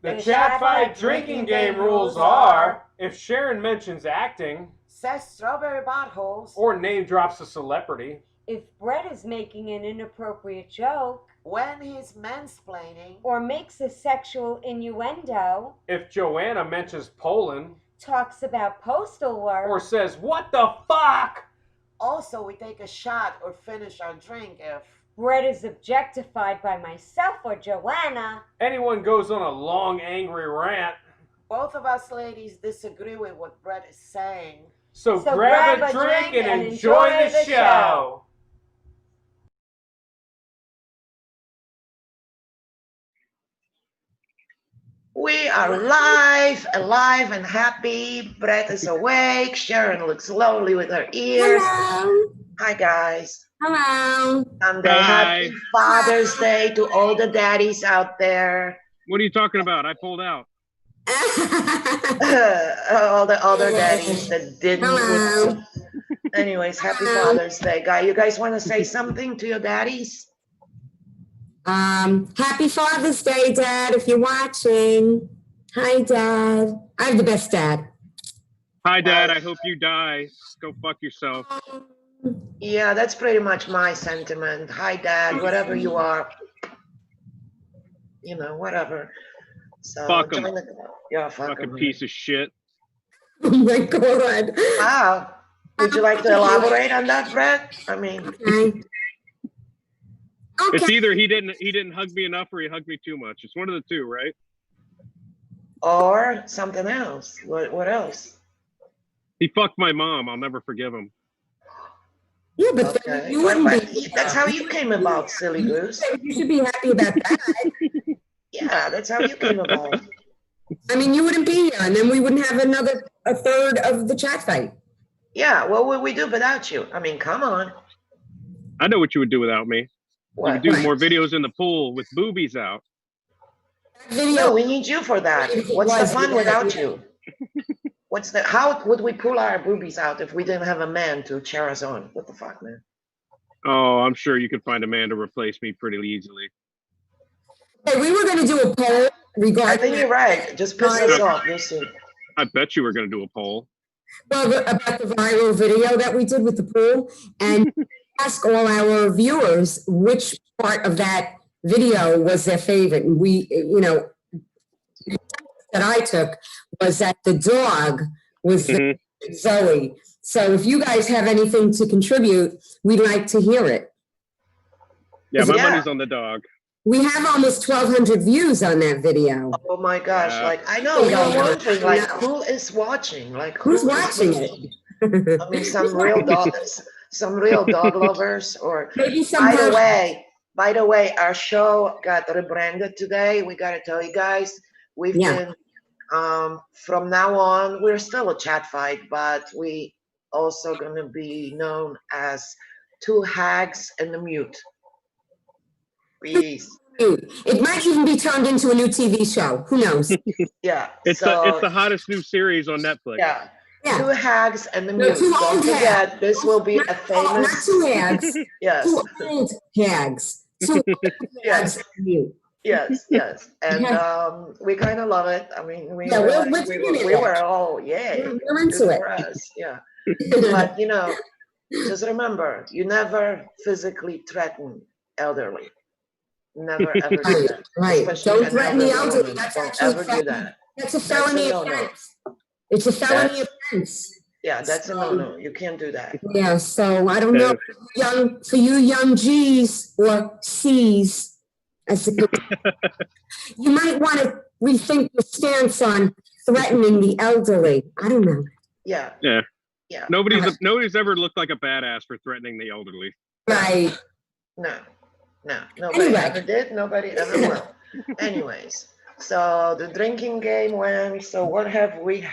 The chat fight drinking game rules are: if Sharon mentions acting, says strawberry buttholes, or name drops a celebrity, if Brett is making an inappropriate joke, when he's mansplaining, or makes a sexual innuendo, if Joanna mentions Poland, talks about postal work, or says, "What the fuck?" Also, we take a shot or finish our drink if Brett is objectified by myself or Joanna, anyone goes on a long, angry rant, both of us ladies disagree with what Brett is saying. So grab a drink and enjoy the show. We are live, alive and happy. Brett is awake. Sharon looks lovely with her ears. Hello. Hi, guys. Hello. Sunday. Happy Father's Day to all the daddies out there. What are you talking about? I pulled out. All the other daddies that didn't. Hello. Anyways, happy Father's Day, guy. You guys want to say something to your daddies? Happy Father's Day, Dad, if you're watching. Hi, Dad. I have the best dad. Hi, Dad. I hope you die. Go fuck yourself. Yeah, that's pretty much my sentiment. Hi, Dad, whatever you are. You know, whatever. So, fuck him. Yeah, fucking piece of shit. Oh my God. Wow. Would you like to elaborate on that, Brett? I mean, okay. It's either he didn't hug me enough or he hugged me too much. It's one of the two, right? Or something else. What else? He fucked my mom. I'll never forgive him. Yeah, but okay. you wouldn't be. That's how you came about, silly goose. You should be happy about that. Yeah, that's how you came about. I mean, you wouldn't be here, and then we wouldn't have a third of the chat fight. Yeah, what would we do without you? I mean, come on. I know what you would do without me. What? You would do more videos in the pool with boobies out. No, we need you for that. What's the fun without you? How would we pull our boobies out if we didn't have a man to cheer us on? What the fuck, man? Oh, I'm sure you could find a man to replace me pretty easily. Hey, we were going to do a poll regarding. I think you're right. Just piss us off. You'll see. I bet you were going to do a poll. Well, about the viral video that we did with the pool, and ask all our viewers which part of that video was their favorite. And we, that I took was that the dog was Zoe. So if you guys have anything to contribute, we'd like to hear it. Yeah, my money's on the dog. We have almost 1,200 views on that video. Oh my gosh! Like I know you're wondering, like who is watching? Like who's watching it? I mean, some real dog lovers, or maybe some. By the way, our show got rebranded today. We got to tell you guys, we've been from now on. We're still a chat fight, but we also going to be known as Two Hags and the Mute. Please. It might even be turned into a new TV show. Who knows? Yeah. It's the hottest new series on Netflix. Yeah. Two Hags and the Mute. Don't forget, this will be a famous. Not two hags. Yes. Two old hags. Two yes. Hags and Mute. Yes. And we kind of love it. I mean, we were all, we're into it. For us. Yeah. But, just remember, you never physically threaten elderly. Never ever do that. Right. Don't threaten the elderly. Don't ever do that. That's a felony offense. It's a felony offense. Yeah, that's a no-no. You can't do that. Yeah, so I don't know, for you young G's or C's, you might want to rethink your stance on threatening the elderly. I don't know. Yeah. Nobody's ever looked like a badass for threatening the elderly. Right. No. Nobody ever did. Nobody ever will. Anyways, so the drinking game went. So what have we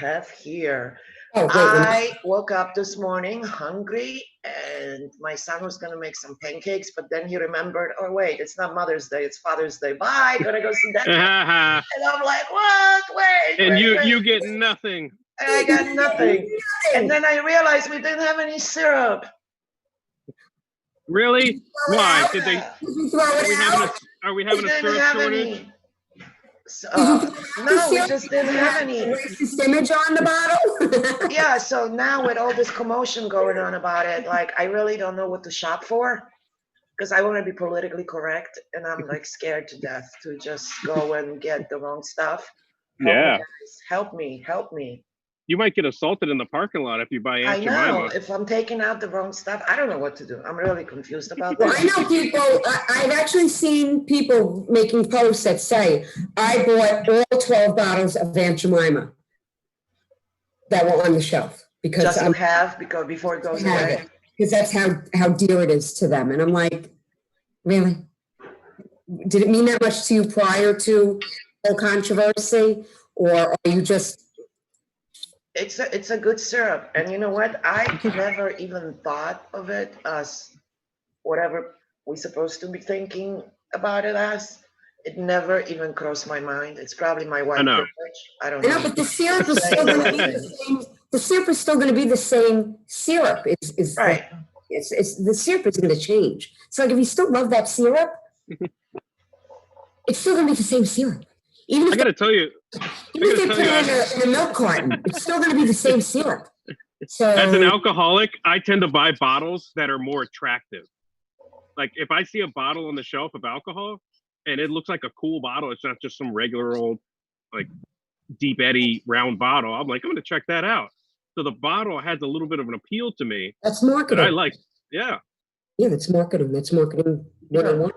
here? I woke up this morning hungry, and my son was going to make some pancakes, but then he remembered, oh, wait, it's not Mother's Day, it's Father's Day. Bye, going to go see that. And I'm like, what? Wait. And you get nothing. And I got nothing. And then I realized we didn't have any syrup. Really? Why? Did they? Are we having a syrup shortage? No, we just didn't have any racist image on the bottle. Yeah, so now with all this commotion going on about it, like I really don't know what to shop for because I want to be politically correct, and I'm like scared to death to just go and get the wrong stuff. Help me, guys. Help me. You might get assaulted in the parking lot if you buy Aunt Jemima. I know. If I'm taking out the wrong stuff, I don't know what to do. I'm really confused about that. Well, I know people, I've actually seen people making posts that say, I bought all 12 bottles of Aunt Jemima that were on the shelf. Because just to have, because before it goes away. Because that's how dear it is to them. And I'm like, really? Did it mean that much to you prior to the controversy? Or are you just... It's a good syrup, and you know what? I never even thought of it as whatever we're supposed to be thinking about it as. It never even crossed my mind. It's probably my white privilege. I don't know. No, but the syrup is still going to be the same. The syrup is still going to be the same syrup. Is right. It's the syrup is going to change. So like if you still love that syrup, it's still going to be the same syrup. Even if I got to tell you. Even if they put it in a milk carton, it's still going to be the same syrup. So, as an alcoholic, I tend to buy bottles that are more attractive. Like if I see a bottle on the shelf of alcohol and it looks like a cool bottle, it's not just some regular old like Deep Eddy round bottle. I'm like, I'm going to check that out. So the bottle has a little bit of an appeal to me. That's marketing. That I like. Yeah. Yeah, that's marketing. That's marketing 101.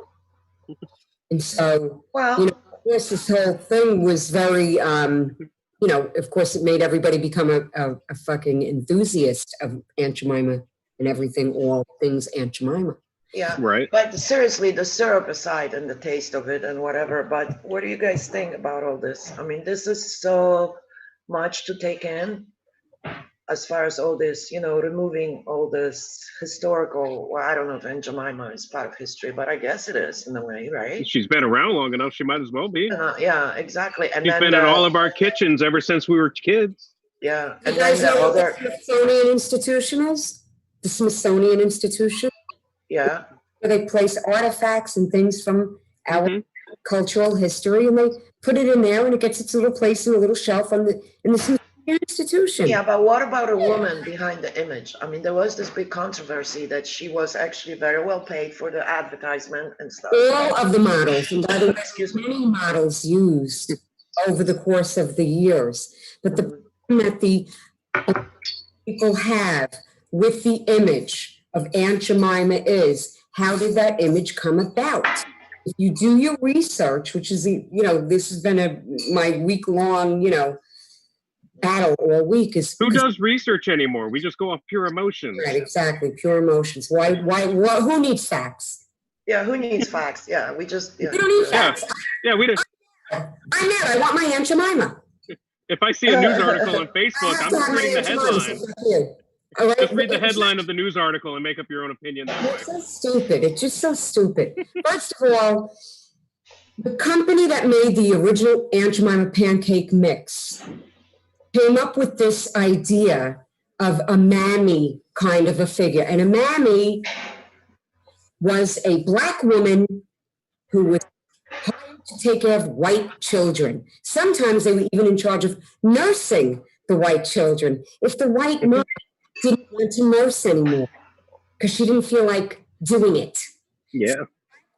And so, well, of course, this whole thing was very, of course, it made everybody become a fucking enthusiast of Aunt Jemima and everything, all things Aunt Jemima. Yeah, right. But seriously, the syrup aside and the taste of it and whatever, but what do you guys think about all this? I mean, this is so much to take in as far as all this, removing all this historical, well, I don't know if Aunt Jemima is part of history, but I guess it is in a way, right? She's been around long enough. She might as well be. Yeah, exactly. And she's been in all of our kitchens ever since we were kids. Yeah. And then the other Smithsonian Institution is? The Smithsonian Institution? Yeah. Where they place artifacts and things from our cultural history, and they put it in there, and it gets its little place in a little shelf in the Smithsonian Institution. Yeah, but what about a woman behind the image? I mean, there was this big controversy that she was actually very well paid for the advertisement and stuff. All of the models, and by the way, many models used over the course of the years. But the problem that the people have with the image of Aunt Jemima is, how did that image come about? If you do your research, which is, this has been my week-long, battle all week is who does research anymore? We just go off pure emotions. Right, exactly, pure emotions. Why who needs facts? Yeah, who needs facts? Yeah, we just we don't need facts. Yeah, we don't. I'm there. I want my Aunt Jemima. If I see a news article on Facebook, I'm just reading the headline. All right? Just read the headline of the news article and make up your own opinion. It's so stupid. It's just so stupid. First of all, the company that made the original Aunt Jemima pancake mix came up with this idea of a mammy kind of a figure. And a mammy was a Black woman who was hired to take care of white children. Sometimes they were even in charge of nursing the white children. If the white mom didn't want to nurse anymore because she didn't feel like doing it. Yeah.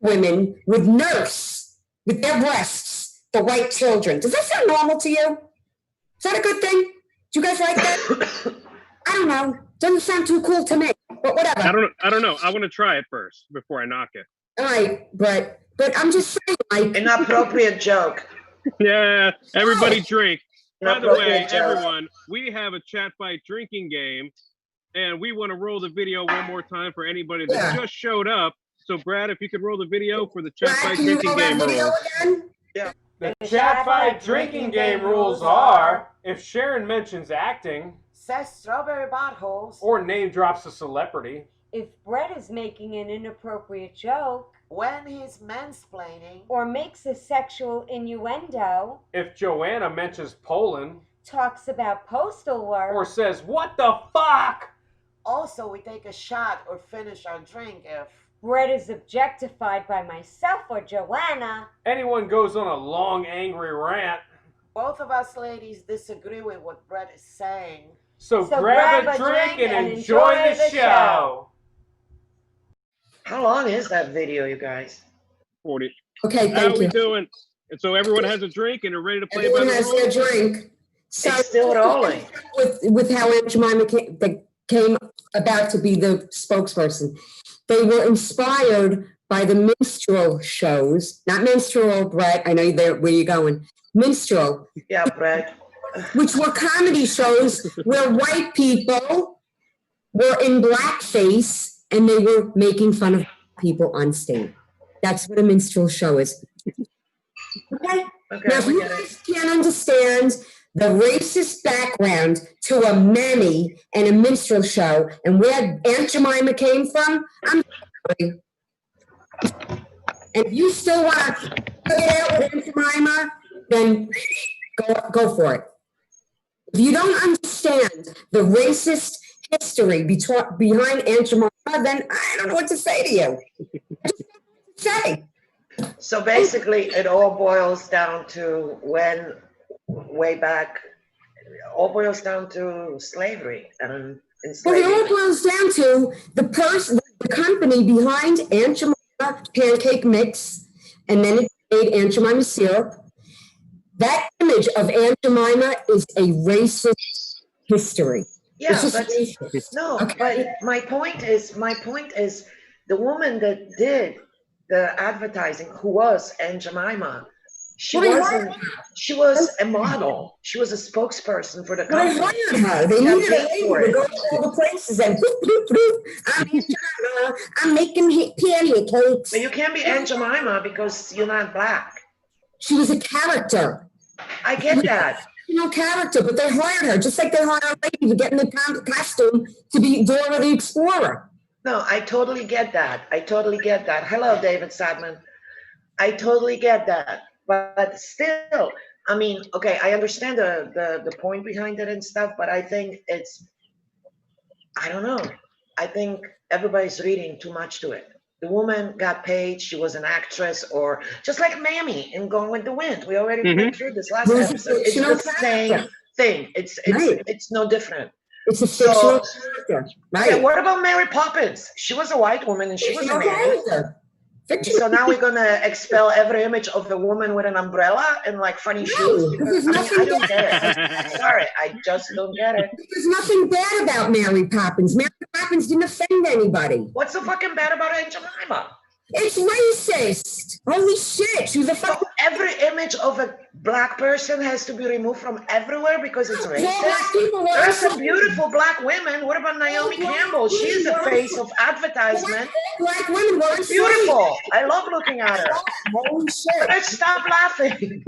Women would nurse with their breasts the white children. Does that sound normal to you? Is that a good thing? Do you guys like that? I don't know. Doesn't sound too cool to me, but whatever. I don't know. I want to try it first before I knock it. All right, but I'm just saying, like, inappropriate joke. Yeah, everybody drink. By the way, joke. everyone, we have a chat fight drinking game, and we want to roll the video one more time for anybody that just showed up. So, Brad, if you could roll the video for the chat fight drinking game roll. Yeah. The chat fight drinking game rules are: if Sharon mentions acting, says strawberry buttholes, or name drops a celebrity, if Brett is making an inappropriate joke, when he's mansplaining, or makes a sexual innuendo, if Joanna mentions Poland, talks about postal work, or says, "What the fuck?" Also, we take a shot or finish our drink if bread is objectified by myself or Joanna, anyone goes on a long, angry rant. Both of us ladies disagree with what Brett is saying. So grab a drink and enjoy the show. How long is that video, you guys? 40. Okay, How thank are we you. doing? And so everyone has a drink and they're ready to play by Everyone the has rules? their drink. So It's still rolling. with how Aunt Jemima came about to be the spokesperson. They were inspired by the minstrel shows, not minstrel, Brett. I know where you're going. Minstrel, Yeah, Brett. which were comedy shows where white people were in blackface and they were making fun of people on stage. That's what a minstrel show is. Okay? Okay, Now, if we you get it. guys can't understand the racist background to a Manny and a minstrel show and where Aunt Jemima came from, I'm sorry. And if you still want to put it out with Aunt Jemima, then go for it. If you don't understand the racist history behind Aunt Jemima, then I don't know what to say to you. I just don't know what to say. So basically, it all boils down to when, way back, all boils down to slavery and Well, it all enslavement. boils down to the company behind Aunt Jemima pancake mix, and then it made Aunt Jemima syrup. That image of Aunt Jemima is a racist history. Yeah, It's just but racist. no, Okay. but my point is the woman that did the advertising, who was Aunt Jemima, she Well, they wasn't, hired her. she was a model. She was a spokesperson for the Well, they company. hired her. They Yeah, needed a paid lady for to it. go to all the places and bloop, bloop, bloop. I'm Aunt Jemima. I'm making pancakes. But you can't be Aunt Jemima because you're not black. She was a character. I get that. No character, but they hired her, just like they hired a lady to get in the costume to be Dora the Explorer. No, I totally get that. I totally get that. Hello, David Sadman. I totally get that. But still, I mean, okay, I understand the point behind it and stuff, but I think I don't know. I think everybody's reading too much to it. The woman got paid, she was an actress, or just like Mammy in Gone with the Wind. We already went through this last Who's a episode. It's fictional the same character. thing. It's Right. no different. It's a fictional So- character, Okay, right? what about Mary Poppins? She was a white woman and she was a Fictional man. character. Fictional. So now we're gonna expel every image of a woman with an umbrella and like funny No, shoes. because Because, I nothing mean, I don't bad. get it. Sorry, I just don't get it. There's nothing bad about Mary Poppins. Mary Poppins didn't offend anybody. What's so fucking bad about Aunt Jemima? It's racist. Holy shit, she's a So fucking. every image of a black person has to be removed from everywhere because it's All black racist. people were There's some also- beautiful black women. What about Naomi Campbell? She's the face of advertisement. Black women were enslaved. Beautiful. I love looking at her. Holy shit. Let's stop laughing.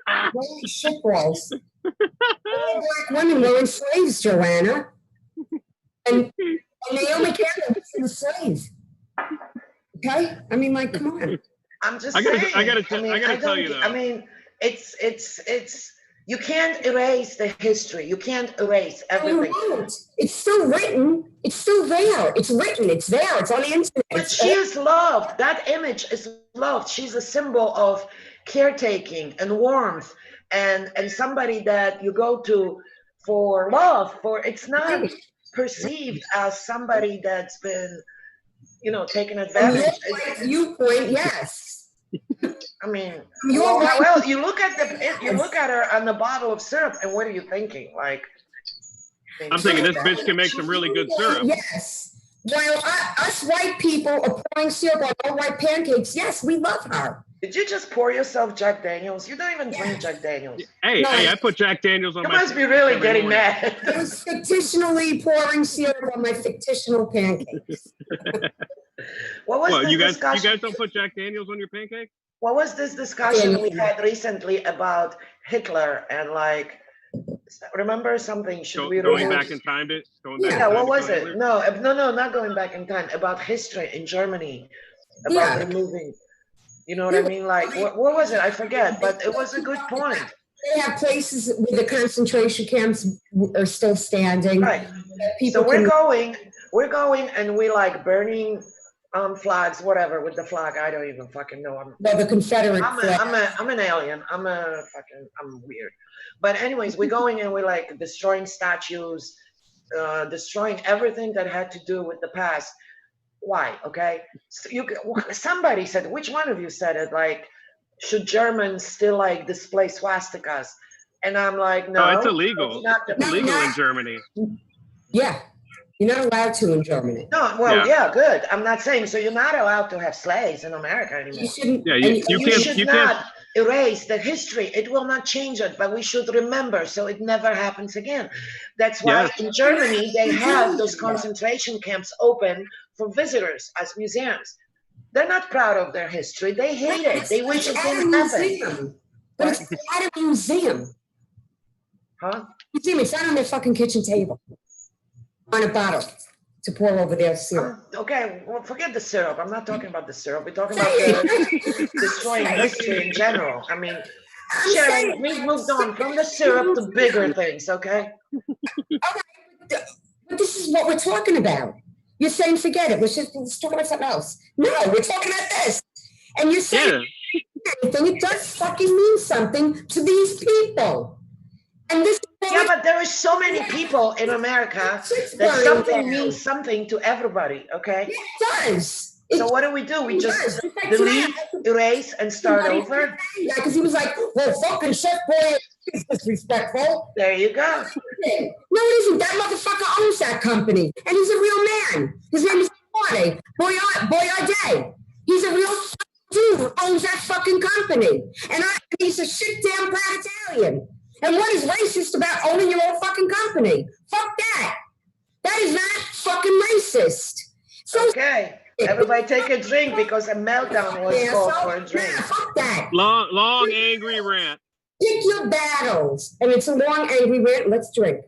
Holy shit balls. All black women were enslaved, Joanna. And Naomi Campbell was an slave. Okay? I mean, like, come on. I'm just I gotta- saying. I gotta tell you, don't- though. I mean, it's. You can't erase the history. You can't erase everything. It's still written. It's still there. It's written. It's there. It's on the internet. But It's she is loved. That image is loved. She's a symbol of caretaking and warmth, and somebody that you go to for love. For it's not perceived as somebody that's been, taken From advantage. your viewpoint, yes. I mean, You're well, right. well, you look at her on the bottle of syrup, and what are you thinking? Like, I'm thinking this bitch can make some really good syrup. Yes. While us white people are pouring syrup on all white pancakes, yes, we love her. Did you just pour yourself Jack Daniels? You don't even drink Jack Daniels. Hey, No. I put Jack Daniels on You my. must be really every getting morning. mad. I was fictionally pouring syrup on my fictional pancakes. What was Well, this you guys discussion? don't put Jack Daniels on your pancake? What was this discussion we had recently about Hitler and like? Remember something? Should we Going remove- back in time to going back. in Yeah, time what to was kill it? Hitler? No, not going back in time. About history in Germany, about Yeah. removing. You know what I mean? Like, what was it? I forget, but it was a good point. They have places where the concentration camps are still standing. Right. People So we're can, going, and we like burning flags, whatever, with the flag. I don't even fucking know. No, the Confederate flag. I'm an alien. I'm weird. But anyways, we're going and we're like destroying statues, destroying everything that had to do with the past. Why? Okay. So somebody said, which one of you said it? Like, should Germans still like display swastikas? And I'm like, no. It's illegal. It's illegal in Germany. Yeah. You're not allowed to in Germany. No, well, yeah, good. I'm not saying, so you're not allowed to have slaves in America anymore. You shouldn't. Yeah, you should not erase the history. It will not change it, but we should remember so it never happens again. That's why in Germany, they have those concentration camps open for visitors as museums. They're not proud of their history. They hate it. They wish it didn't happen. But it's at a museum. Huh? Museum, it's not on their fucking kitchen table. On a bottle to pour over their syrup. Okay, well, forget the syrup. I'm not talking about the syrup. We're talking about destroying history in general. I mean, Sharon, we've moved on from the syrup to bigger things, okay? Okay, but this is what we're talking about. You're saying forget it. Let's talk about something else. No, we're talking about this. And you're saying anything, it does fucking mean something to these people. And this but there are so many people in America that something means something to everybody, okay? It does. So what do? We just delete, erase, and start over? Yeah, because he was like, well, fucking Chef Boy is disrespectful. There you go. No, it isn't. That motherfucker owns that company. And he's a real man. His name is Boyardee. He's a real dude who owns that fucking company. And he's a shit damn proud Italian. And what is racist about owning your own fucking company? Fuck that. That is not fucking racist. So okay. Everybody take a drink because a meltdown was called for a drink. Fuck that. Long, angry rant. Pick your battles. And it's a long, angry rant. Let's drink.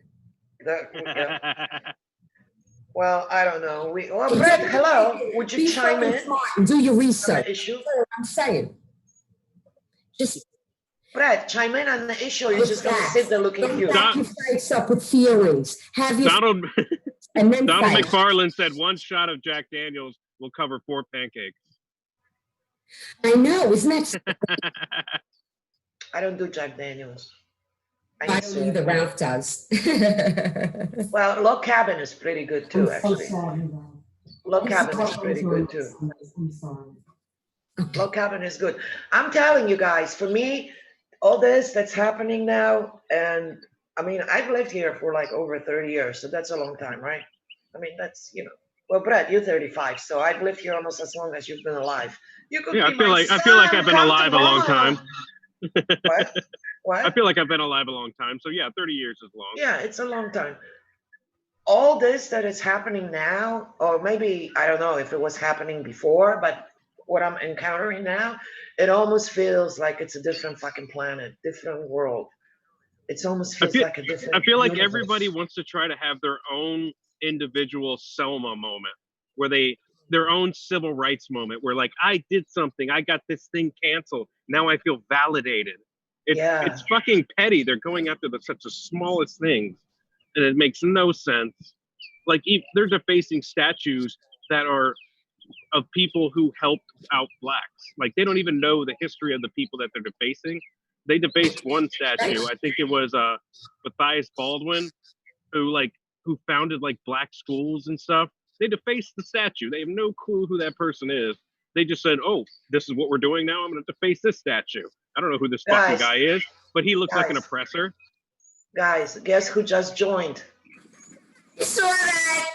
Well, I don't know. Brett, hello. Would you chime in? Do your research. Issue? I'm saying. Just... Brett, chime in on the issue. You're just going to sit there looking cute. Back your fights up with feelings. Have your Donald Donald McFarlane said one shot of Jack Daniels will cover 4 pancakes. I know, isn't that? I don't do Jack Daniels. I don't either. Ralph does. Well, Log Cabin is pretty good too, actually. Log Cabin is pretty good too. Log Cabin is good. I'm telling you guys, for me, all this that's happening now, and I mean, I've lived here for like over 30 years, so that's a long time, right? I mean, that's, well, Brett, you're 35, so I've lived here almost as long as you've been alive. You could I feel like I've been alive a long time. What? I feel like I've been alive a long time, so yeah, 30 years is long. Yeah, it's a long time. All this that is happening now, or maybe, I don't know if it was happening before, but what I'm encountering now, it almost feels like it's a different fucking planet, different world. It almost feels like a different I feel like universe. everybody wants to try to have their own individual Selma moment, where their own civil rights moment, where like, I did something, I got this thing canceled, now I feel validated. It's fucking petty. They're going after such the smallest things, and it makes no sense. Like, they're defacing statues that are of people who helped out blacks. Like, they don't even know the history of the people that they're defacing. They defaced one statue. I think it was Matthias Baldwin, who founded like black schools and stuff. They defaced the statue. They have no clue who that person is. They just said, "Oh, this is what we're doing now. I'm going to deface this statue." I don't know who this fucking guy is, but he looks like an oppressor. Guys, guess who just joined? Saw that.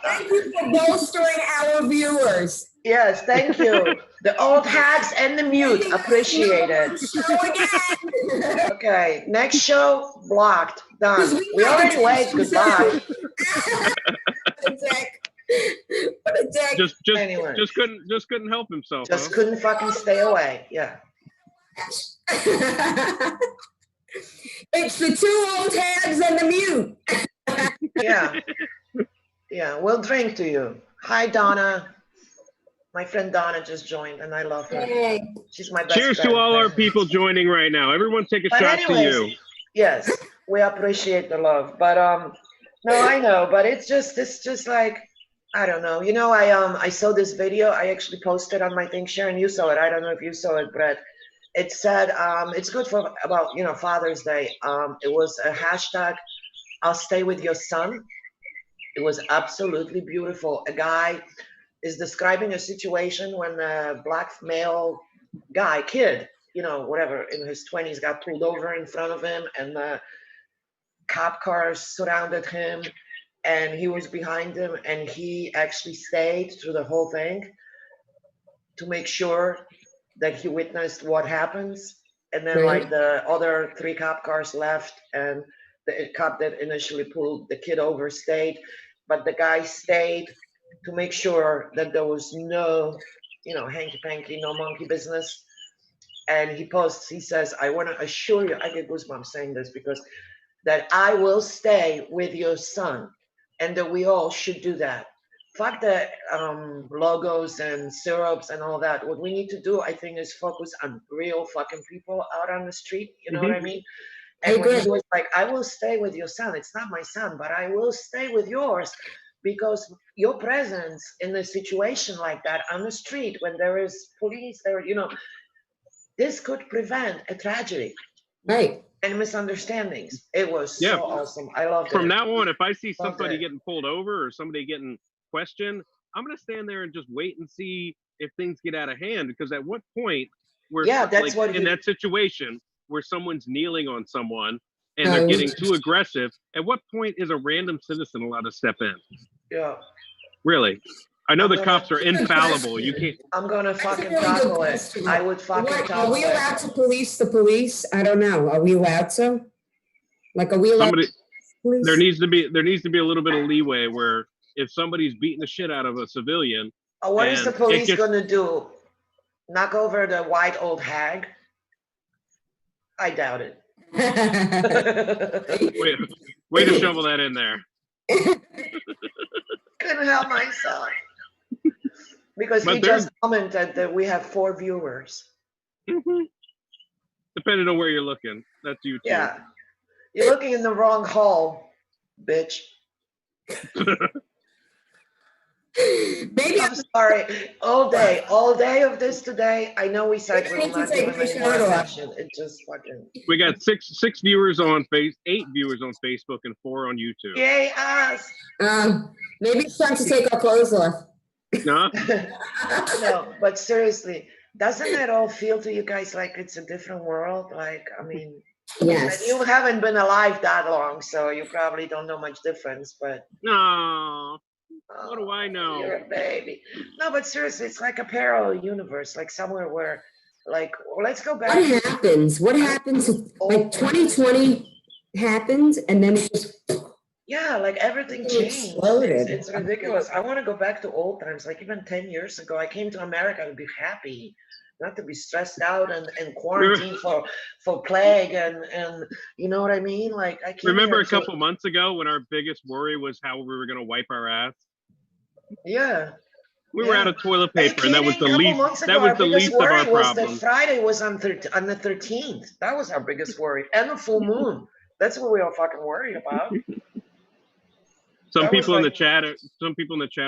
Thank you for bolstering our viewers. Yes, thank you. The old hags and the mute, appreciate it. Okay, next show, blocked, done. We already waved goodbye. Anyway. Just couldn't help himself. Just couldn't fucking stay away. Yeah. It's the 2 old hags and the mute. Yeah, we'll drink to you. Hi, Donna. My friend Donna just joined, and I love her. Hey. She's my best Cheers friend. to all our people joining right now. Everyone take a shot to you. Yes, we appreciate the love. But No, I know, but it's just like I don't know. You know, I saw this video. I actually posted on my thing. Sharon, you saw it. I don't know if you saw it, but it said it's good for about Father's Day. It was a hashtag. I'll stay with your son. It was absolutely beautiful. A guy is describing a situation when a black male kid, whatever, in his 20s got pulled over in front of him, and the cop cars surrounded him, and he was behind them, and he actually stayed through the whole thing to make sure that he witnessed what happens. And then, Right. like, the other 3 cop cars left, and the cop that initially pulled the kid over stayed, but the guy stayed to make sure that there was no, hanky panky, no monkey business. And he says, I want to assure you, I get goosebumps saying this, because that I will stay with your son, and that we all should do that. Fuck the logos and syrups and all that. What we need to do, I think, is focus on real fucking people out on the street. You know what I mean? And when he was like, I will stay with your son. It's not my son, but I will stay with yours, because your presence in a situation like that on the street, when there is police there, this could prevent a tragedy. Right. And misunderstandings. It was so awesome. I loved it. From now on, if I see somebody getting pulled over or somebody getting questioned, I'm going to stand there and just wait and see if things get out of hand. Because at what point, in that situation where someone's kneeling on someone and they're getting too aggressive, at what point is a random citizen allowed to step in? Yeah. Really? I know the cops are infallible. You can't. I'm gonna fucking tackle it. I would fucking tackle it. Are we allowed to police the police? I don't know. Are we allowed to? Like, are we allowed to police? There needs to be a little bit of leeway where if somebody's beating the shit out of a civilian. What is the police gonna do? Knock over the white old hag? I doubt it. Way to shovel that in there. Couldn't help myself. Because he just commented that we have 4 viewers. Mm-hmm. Depending on where you're looking. That's YouTube. Yeah. You're looking in the wrong hole, bitch. Maybe I'm sorry. All day of this today. I know we said we will not give him any more attention. It just fucking. We got 8 viewers on Facebook and 4 on YouTube. Yay, us. Maybe it's time to take our clothes off. No? No, but seriously, doesn't it all feel to you guys like it's a different world? Like, I mean, yes. You haven't been alive that long, so you probably don't know much difference, but. No. What do I know? You're a baby. No, but seriously, it's like a parallel universe, like somewhere where, like, let's go back. What happens? Like 2020 happened, and then it just. Yeah, like everything changed. It's ridiculous. I want to go back to old times, like even 10 years ago. I came to America to be happy, not to be stressed out and quarantined for plague and you know what I mean? Like I can't remember a couple months ago when our biggest worry was how we were going to wipe our ass. Yeah. We were out of toilet paper, and that was the least. That was the least of our problems. Friday was on the 13th. That was our biggest worry, and the full moon. That's what we were fucking worried about. Some people in the chat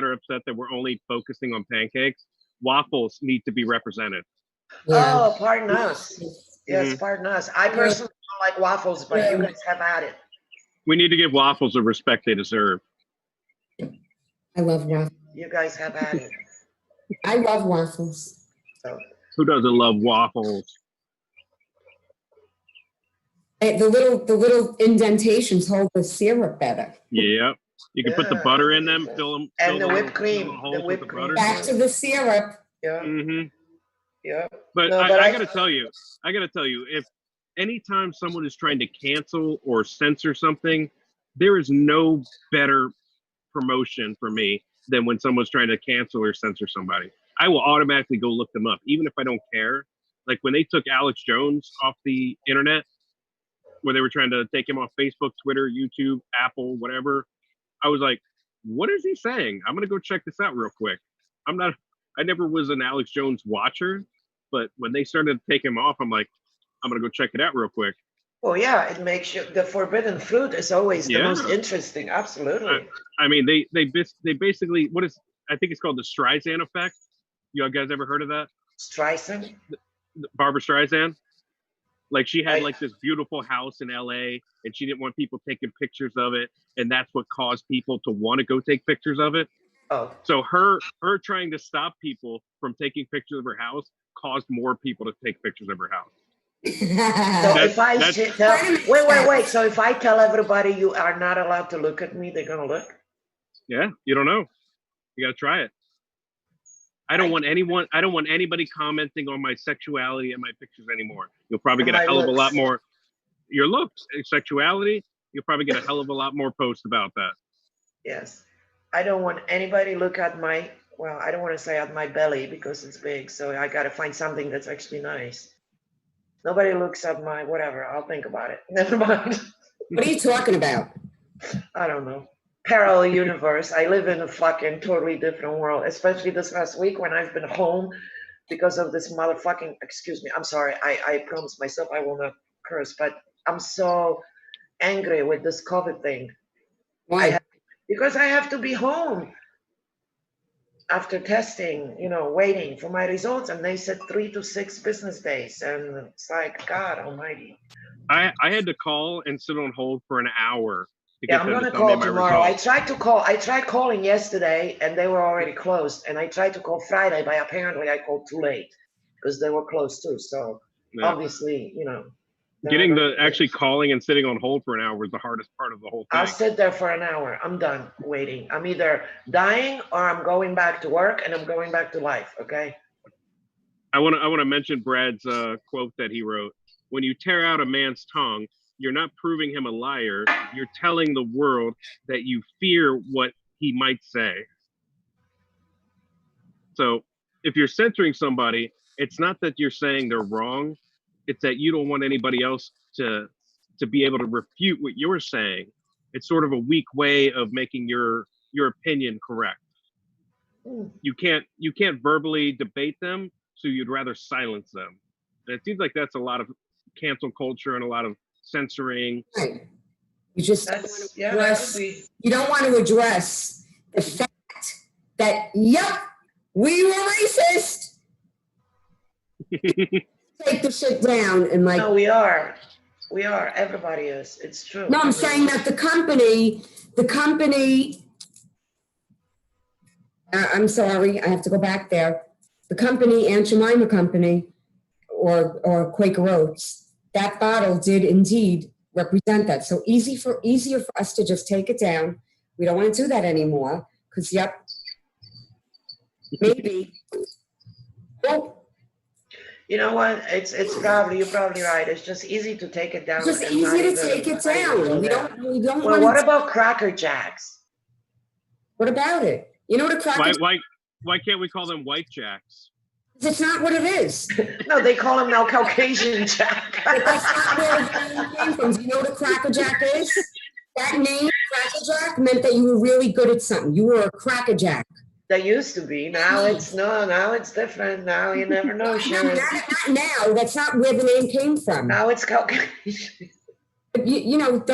are upset that we're only focusing on pancakes. Waffles need to be represented. Yeah. Oh, pardon us. Yes, pardon us. I personally don't like waffles, but you guys have at it. We need to give waffles the respect they deserve. I love waffles. You guys have at it. I love waffles. So. Who doesn't love waffles? Hey, the little indentations hold the syrup better. Yep. You can put the butter in them, fill them. And the whipped cream. Back to the syrup. Yeah. Mm-hmm. Yeah. But I gotta tell you, if anytime someone is trying to cancel or censor something, there is no better promotion for me than when someone's trying to cancel or censor somebody. I will automatically go look them up, even if I don't care. Like when they took Alex Jones off the internet, where they were trying to take him off Facebook, Twitter, YouTube, Apple, whatever. I was like, what is he saying? I'm going to go check this out real quick. I never was an Alex Jones watcher, but when they started to take him off, I'm like, I'm going to go check it out real quick. Oh yeah, it makes you, the forbidden fruit is always the most interesting. Absolutely. I mean, they basically, I think it's called the Streisand effect. You guys ever heard of that? Streisand? Barbara Streisand? Like she had like this beautiful house in LA and she didn't want people taking pictures of it. And that's what caused people to want to go take pictures of it. Oh. So her trying to stop people from taking pictures of her house caused more people to take pictures of her house. So if I tell, wait. So if I tell everybody you are not allowed to look at me, they're gonna look? Yeah, you don't know. You gotta try it. I don't want anybody commenting on my sexuality and my pictures anymore. You'll probably get a hell of a lot more. Your looks, sexuality, you'll probably get a hell of a lot more posts about that. Yes. I don't want anybody look at my, well, I don't want to say at my belly because it's big. So I got to find something that's actually nice. Nobody looks at my, whatever. I'll think about it. Never mind. What are you talking about? I don't know. Parallel universe. I live in a fucking totally different world, especially this last week when I've been home because of this motherfucking, excuse me, I'm sorry. I promised myself I will not curse, but I'm so angry with this COVID thing. Why? Because I have to be home after testing, waiting for my results. And they said 3 to 6 business days. And it's like, God almighty. I had to call and sit on hold for an hour. I'm going to call tomorrow. I tried calling yesterday and they were already closed. And I tried to call Friday, but apparently I called too late because they were closed too. So obviously, getting actually calling and sitting on hold for an hour is the hardest part of the whole thing. I'll sit there for an hour. I'm done waiting. I'm either dying or I'm going back to work and I'm going back to life. Okay. I want to mention Brad's quote that he wrote. When you tear out a man's tongue, you're not proving him a liar. You're telling the world that you fear what he might say. So if you're censoring somebody, it's not that you're saying they're wrong. It's that you don't want anybody else to be able to refute what you're saying. It's sort of a weak way of making your opinion correct. You can't verbally debate them, so you'd rather silence them. And it seems like that's a lot of cancel culture and a lot of censoring. Right. You just you don't want to address the fact that we were racist. Take the shit down and No, we are. Everybody is. It's true. No, I'm saying that the company. I'm sorry, I have to go back there. The company, Aunt Jemima Company, or Quaker Oats, that bottle did indeed represent that. So easier for us to just take it down. We don't want to do that anymore because maybe. Well, you know what? You're probably right. It's just easy to take it down. It's just easy to take it down. We don't. Well, what about Cracker Jacks? What about it? You know what a Cracker? Why can't we call them White Jacks? It's not what it is. No, they call them now Caucasian Jack. That's not where it came from. Do you know what a Cracker Jack is? That name, Cracker Jack, meant that you were really good at something. You were a Cracker Jack. That used to be. Now it's different. Now you never know, Sharon. Not now. That's not where the name came from. Now it's Caucasian. You're not.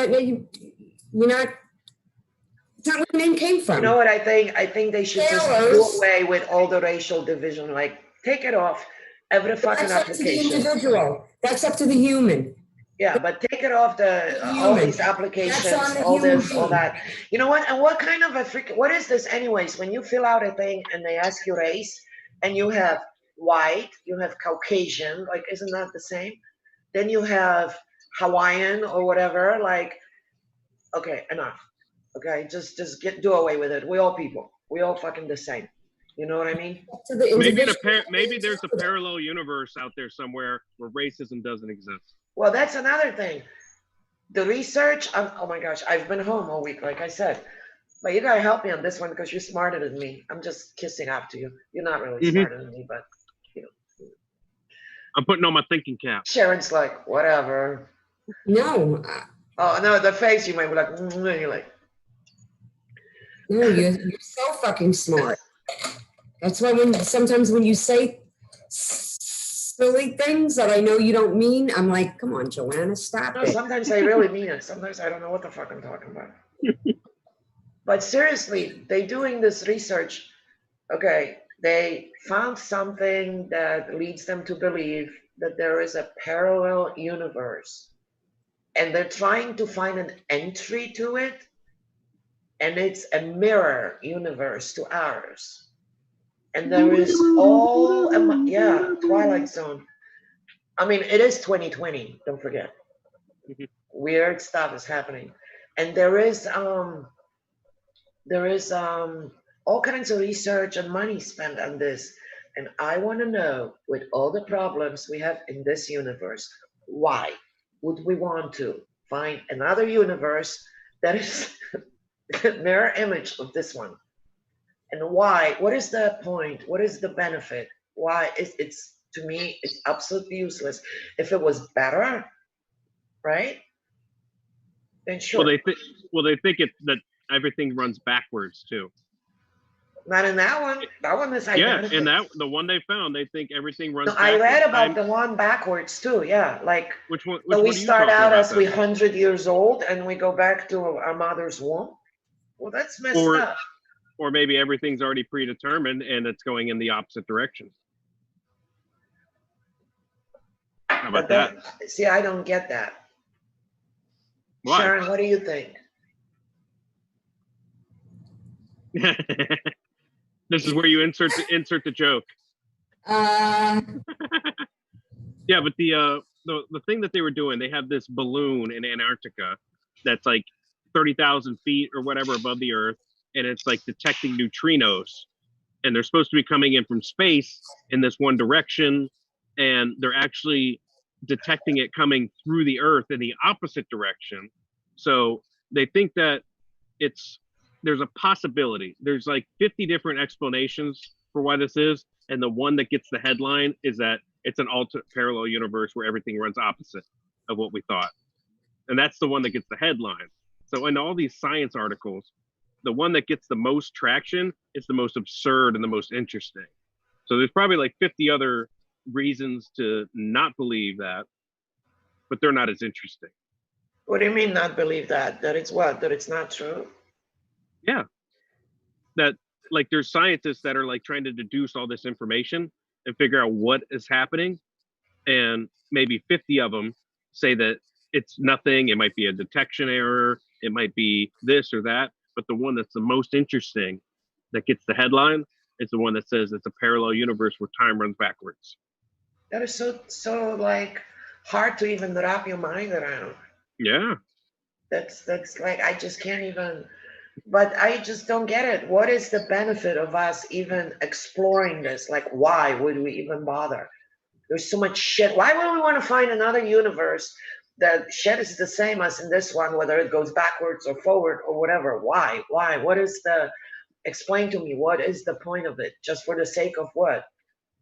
It's not where the name came from. You know what I think? I think they should just do away with all the racial division. Like, take it off every fucking application. That's up to the individual. That's up to the human. Yeah, but take it off all these applications, all this, all that. You know what? And what kind of what is this anyways? When you fill out a thing and they ask you race and you have white, you have Caucasian, like, isn't that the same? Then you have Hawaiian or whatever, like, okay, enough. Okay, just do away with it. We all people. We all fucking the same. You know what I mean? Maybe there's a parallel universe out there somewhere where racism doesn't exist. Well, that's another thing. The research, oh my gosh, I've been home all week, like I said. But you gotta help me on this one because you're smarter than me. I'm just kissing up to you. You're not really smarter than me, but I'm putting on my thinking cap. Sharon's like, whatever. No. Oh no, the face you might be like, you're like. No, you're so fucking smart. That's why sometimes when you say silly things that I know you don't mean. I'm like, come on, Joanna, stop No, it. sometimes I really mean it. Sometimes I don't know what the fuck I'm talking about. But seriously, they doing this research. Okay, they found something that leads them to believe that there is a parallel universe. And they're trying to find an entry to it. And it's a mirror universe to ours. And there is Twilight Zone. I mean, it is 2020, don't forget. Weird stuff is happening. And there is all kinds of research and money spent on this. And I want to know, with all the problems we have in this universe, why would we want to find another universe that is the mirror image of this one? And why? What is the point? What is the benefit? Why? It's to me, it's absolutely useless. If it was better, right? Then sure. Well, they think that everything runs backwards too. Not in that one. That one is identical. Yeah, in the one they found, they think everything runs. No, I read about the one backwards too. Yeah, like which one? So we start out as 100 years old and we go back to our mother's womb. Well, that's messed up. Or maybe everything's already predetermined and it's going in the opposite direction. How about that? See, I don't get that. Why? Sharon, what do you think? This is where you insert the joke. Yeah, but the thing that they were doing, they have this balloon in Antarctica that's like 30,000 feet or whatever above the Earth, and it's like detecting neutrinos, and they're supposed to be coming in from space in this one direction, and they're actually detecting it coming through the Earth in the opposite direction. So they think that there's a possibility. There's like 50 different explanations for why this is, and the one that gets the headline is that it's an alternate parallel universe where everything runs opposite of what we thought. And that's the one that gets the headline. So in all these science articles, the one that gets the most traction is the most absurd and the most interesting. So there's probably like 50 other reasons to not believe that, but they're not as interesting. What do you mean not believe that? That it's what? That it's not true? Yeah. That like there's scientists that are like trying to deduce all this information and figure out what is happening. And maybe 50 of them say that it's nothing. It might be a detection error. It might be this or that. But the one that's the most interesting that gets the headline is the one that says it's a parallel universe where time runs backwards. That is so like hard to even wrap your mind around. Yeah. That's like, I just can't even, but I just don't get it. What is the benefit of us even exploring this? Like, why would we even bother? There's so much shit. Why would we want to find another universe that shit is the same as in this one, whether it goes backwards or forward or whatever? Why? What is explain to me, what is the point of it? Just for the sake of what?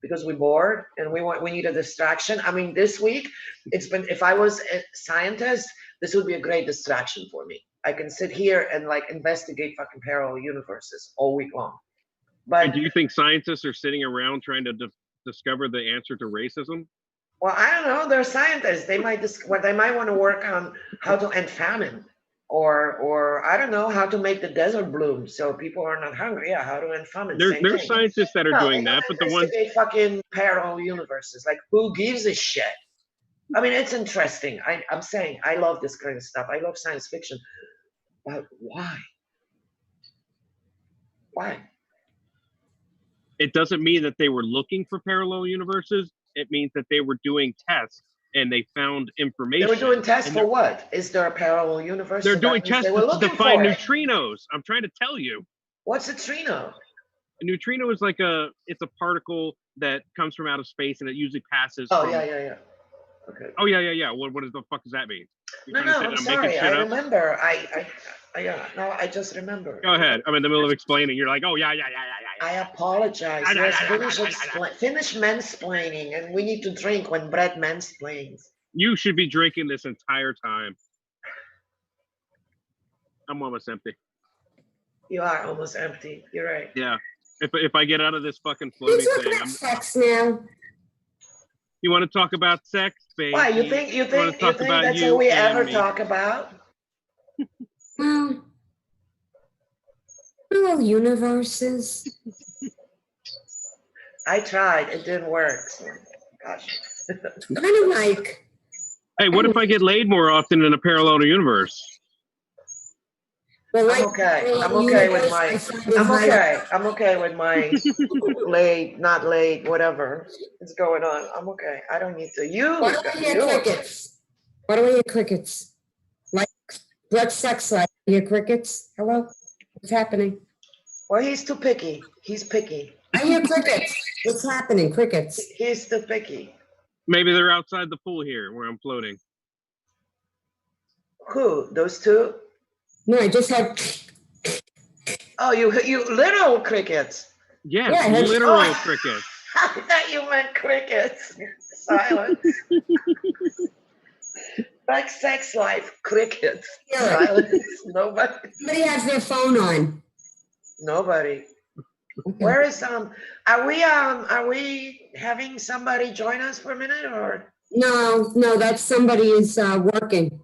Because we're bored and we need a distraction. I mean, this week, if I was a scientist, this would be a great distraction for me. I can sit here and like investigate fucking parallel universes all week long. But and do you think scientists are sitting around trying to discover the answer to racism? Well, I don't know. They're scientists. They might want to work on how to end famine, or I don't know, how to make the desert bloom so people are not hungry. Yeah, how to end famine. There's scientists that are doing that, but the ones fucking parallel universes, like who gives a shit? I mean, it's interesting. I'm saying I love this kind of stuff. I love science fiction, but why? Why? It doesn't mean that they were looking for parallel universes. It means that they were doing tests and they found information. They were doing tests for what? Is there a parallel universe? They're doing tests to find neutrinos. I'm trying to tell you. What's a neutrino? A neutrino is like it's a particle that comes from out of space and it usually passes. Oh, yeah. Okay. Oh, yeah. What the fuck does that mean? No, I'm sorry. I remember. I just remember. Go ahead. I'm in the middle of explaining. You're like, oh, yeah. I apologize. Finish mansplaining, and we need to drink when Brett mansplains. You should be drinking this entire time. I'm almost empty. You are almost empty. You're right. Yeah. If I get out of this fucking floating thing, sex now. You want to talk about sex, baby? Why, you think that's all we ever talk about? Well, parallel universes. I tried, it didn't work. So, gosh. Kind of like. Hey, what if I get laid more often in a parallel universe? Well, like I'm okay with my late, not late, whatever is going on. I'm okay. I don't need to. Why do I hear crickets? Why do I hear crickets? Like blood sex life. I hear crickets. Hello? What's happening? Well, he's too picky. He's picky. I hear crickets. What's happening? Crickets. He's too picky. Maybe they're outside the pool here where I'm floating. Who? Those two? No, I just had. Oh, you literal crickets. Yeah, Yeah, literal crickets. I thought you meant crickets. Silence. Like sex life, crickets. Yeah. Silence. Nobody. Somebody has their phone on. Nobody. Okay. Where is are we having somebody join us for a minute or? No, that's somebody is working.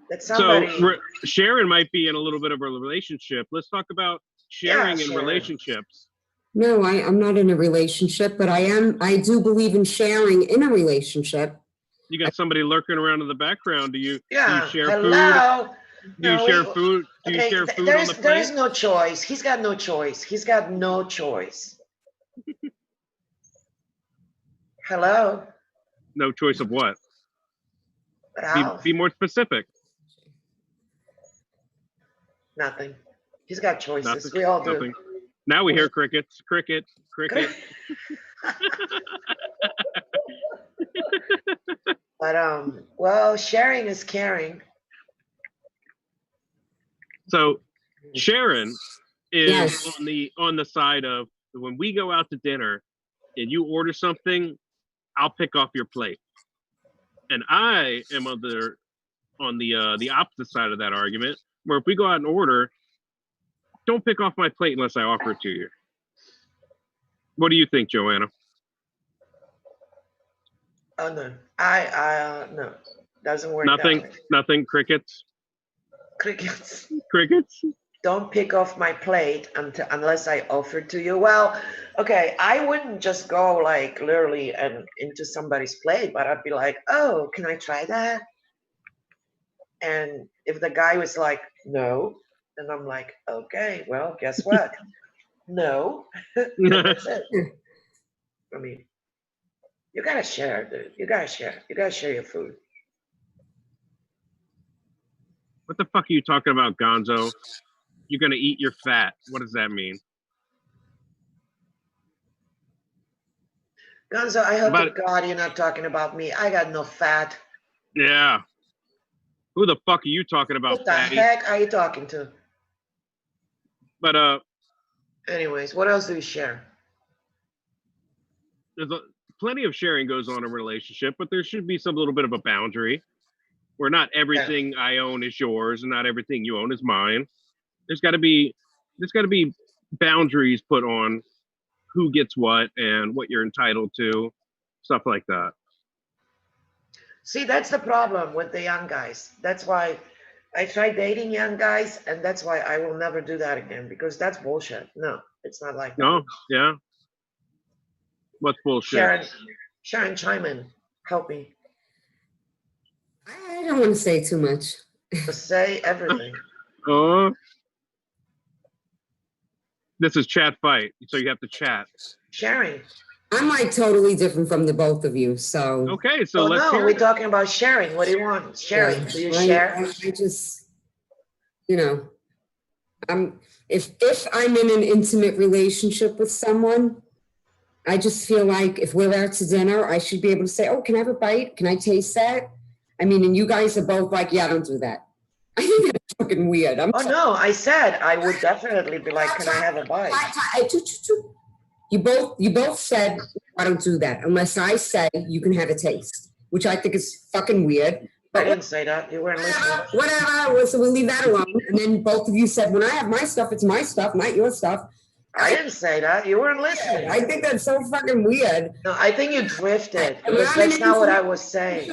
That's somebody. So Sharon might be in a little bit of a relationship. Let's talk about sharing in relationships. No, I'm not in a relationship, but I do believe in sharing in a relationship. You got somebody lurking around in the background. Do you share Hello? food? Do you share food? Do you share food on the plate? There is no choice. He's got no choice. He's got no choice. Hello? No choice of what? Be more specific. Nothing. He's got choices. Nothing. We all do. Nothing. Now we hear crickets. Cricket. But well, sharing is caring. So Sharon is Yes. on the side of when we go out to dinner and you order something, I'll pick off your plate. And I am on the opposite side of that argument, where if we go out and order, don't pick off my plate unless I offer it to you. What do you think, Joanna? Oh no, I no, doesn't work. That way. Nothing. Crickets. Crickets. Crickets. Don't pick off my plate unless I offer to you. Well, okay, I wouldn't just go like literally and into somebody's plate, but I'd be like, oh, can I try that? And if the guy was like, no, then I'm like, okay, well, guess what? No. That's it. I mean, you gotta share, dude. You gotta share. You gotta share your food. What the fuck are you talking about, Gonzo? You're gonna eat your fat. What does that mean? Gonzo, I hope to God you're not talking about me. I got no fat. Yeah. Who the fuck are you talking about, What the fatty? heck are you talking to? But anyways, what else do you share? there's plenty of sharing goes on in a relationship, but there should be some little bit of a boundary where not everything I own is yours and not everything you own is mine. There's got to be boundaries put on who gets what and what you're entitled to, stuff like that. See, that's the problem with the young guys. That's why I tried dating young guys, and that's why I will never do that again, because that's bullshit. No, it's not like that. No, yeah. What's bullshit? Sharon, chime in. Help me. I don't want to say too much. Just say everything. This is chat fight, so you have to chat. Sharing. I'm like totally different from the both of you, so. Okay, so let's no, hear we're it. talking about sharing. What do you want? Sharing. Do you share? I just, you know, if I'm in an intimate relationship with someone, I just feel like if we're out to dinner, I should be able to say, oh, can I have a bite? Can I taste that? I mean, and you guys are both like, yeah, don't do that. I think that's fucking weird. No, I said I would definitely be like, can I have a bite? You both said, I don't do that unless I say you can have a taste, which I think is fucking weird. But I didn't say that. You weren't listening. Whatever. So we'll leave that alone. And then both of you said, when I have my stuff, it's my stuff, not your stuff. I didn't say that. You weren't listening. I think that's so fucking weird. No, I think you drifted because that's not what I was saying.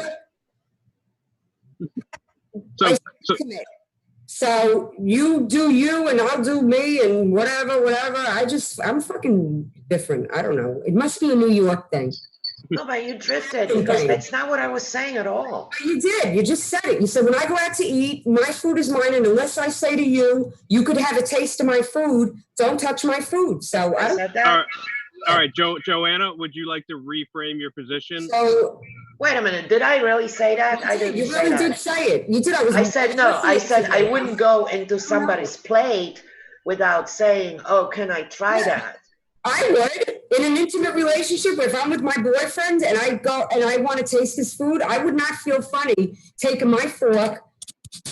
So you do you and I'll do me and whatever. I'm fucking different. I don't know. It must be a New York thing. No, but you drifted because that's not what I was saying at all. You did. You just said it. You said, when I go out to eat, my food is mine. And unless I say to you, you could have a taste of my food, don't touch my food. So I said that. All right, Joanna, would you like to reframe your position? So, wait a minute. Did I really say that? I didn't you say really that. did say it. You did. I said no. I said I wouldn't go into somebody's plate without saying, oh, can I try that? I would. In an intimate relationship, if I'm with my boyfriend and I go and I want to taste his food, I would not feel funny taking my fork.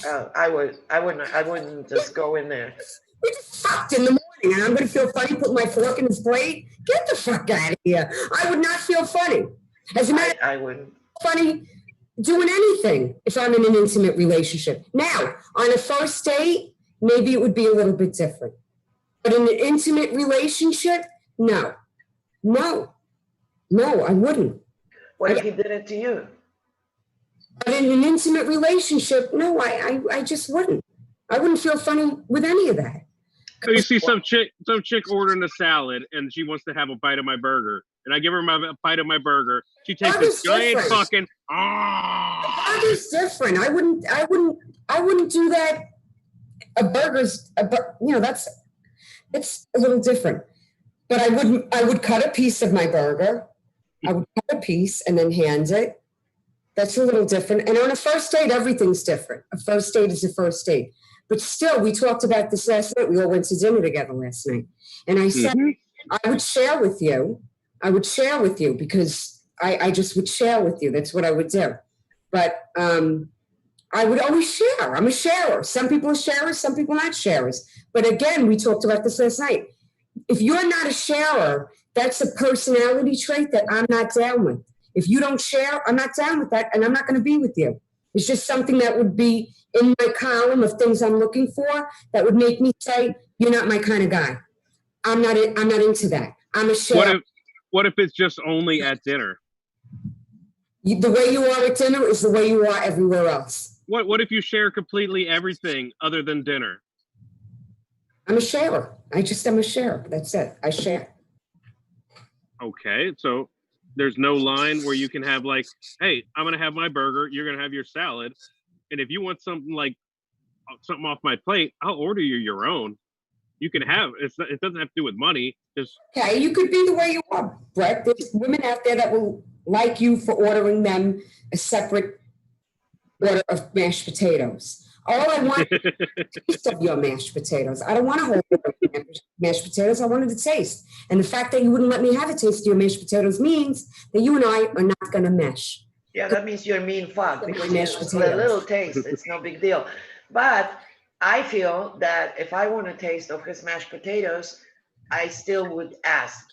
I wouldn't just go in there. We just fucked in the morning and I'm going to feel funny putting my fork in his plate? Get the fuck out of here. I would not feel funny. As a matter I wouldn't. Funny doing anything if I'm in an intimate relationship. Now, on a first date, maybe it would be a little bit different. But in an intimate relationship, no, I wouldn't. What if he did it to you? But in an intimate relationship, no, I just wouldn't. I wouldn't feel funny with any of that. So you see some chick ordering a salad and she wants to have a bite of my burger. And I give her a bite of my burger. She takes this giant fucking That is different. I wouldn't do that. It's a little different. But I would cut a piece of my burger. I would cut a piece and then hand it. That's a little different. And on a first date, everything's different. A first date is a first date. But still, we talked about this last night. We all went to dinner together last night. And I said, I would share with you. Because I just would share with you. That's what I would do. But I would always share. I'm a sharer. Some people are sharers, some people are not sharers. But again, we talked about this last night. If you're not a sharer, that's a personality trait that I'm not down with. If you don't share, I'm not down with that, and I'm not going to be with you. It's just something that would be in my column of things I'm looking for that would make me say, you're not my kind of guy. I'm not into that. I'm a sharer. What if it's just only at dinner? The way you are at dinner is the way you are everywhere else. What if you share completely everything other than dinner? I'm a sharer. I just am a sharer. That's it. I share. Okay, so there's no line where you can have like, hey, I'm going to have my burger, you're going to have your salad. And if you want something off my plate, I'll order you your own. You can have it. It doesn't have to do with money. Okay, you could be the way you are, Brett. There's women out there that will like you for ordering them a separate order of mashed potatoes. All I want is a taste of your mashed potatoes. I don't want a whole order of mashed potatoes. I wanted to taste. And the fact that you wouldn't let me have a taste of your mashed potatoes means that you and I are not going to mesh. Yeah, that means you're a mean fuck because it's a little taste. It's no big deal. But I feel that if I want a taste of his mashed potatoes, I still would ask.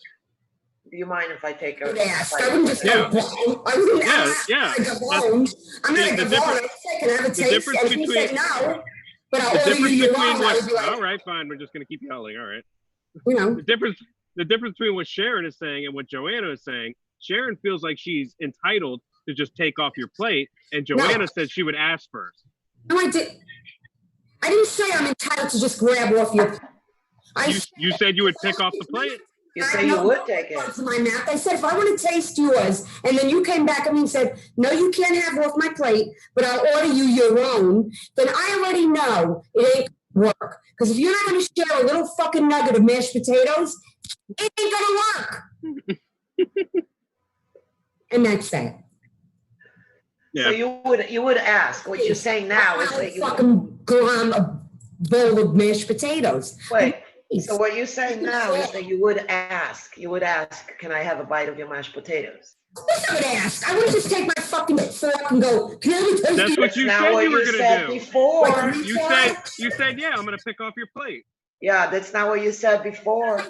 Do you mind if I take a? I wouldn't just go blown. I wouldn't ask. Yeah. I'm not going to go blown. I can have a taste. And he said no, but I'll order you your own. All right, fine. We're just going to keep yelling. All right. You know. The difference between what Sharon is saying and what Joanna is saying, Sharon feels like she's entitled to just take off your plate, and Joanna said she would ask first. No, I didn't say I'm entitled to just grab off your plate. You said you would pick off the plate? You said you would take it. My mouth. I said, if I want to taste yours, and then you came back at me and said, no, you can't have off my plate, but I'll order you your own, then I already know it ain't going to work. Because if you're not going to share a little fucking nugget of mashed potatoes, it ain't going to work. And that's that. Yeah. So you would ask. What you're saying now is that you fucking gram a bowl of mashed potatoes. Wait. So what you're saying now is that you would ask. You would ask, can I have a bite of your mashed potatoes? Of course I would ask. I wouldn't just take my fucking fork and go, can I taste That's what you said you were going to do. Before. You said, yeah, I'm going to pick off your plate. Yeah, that's not what you said before.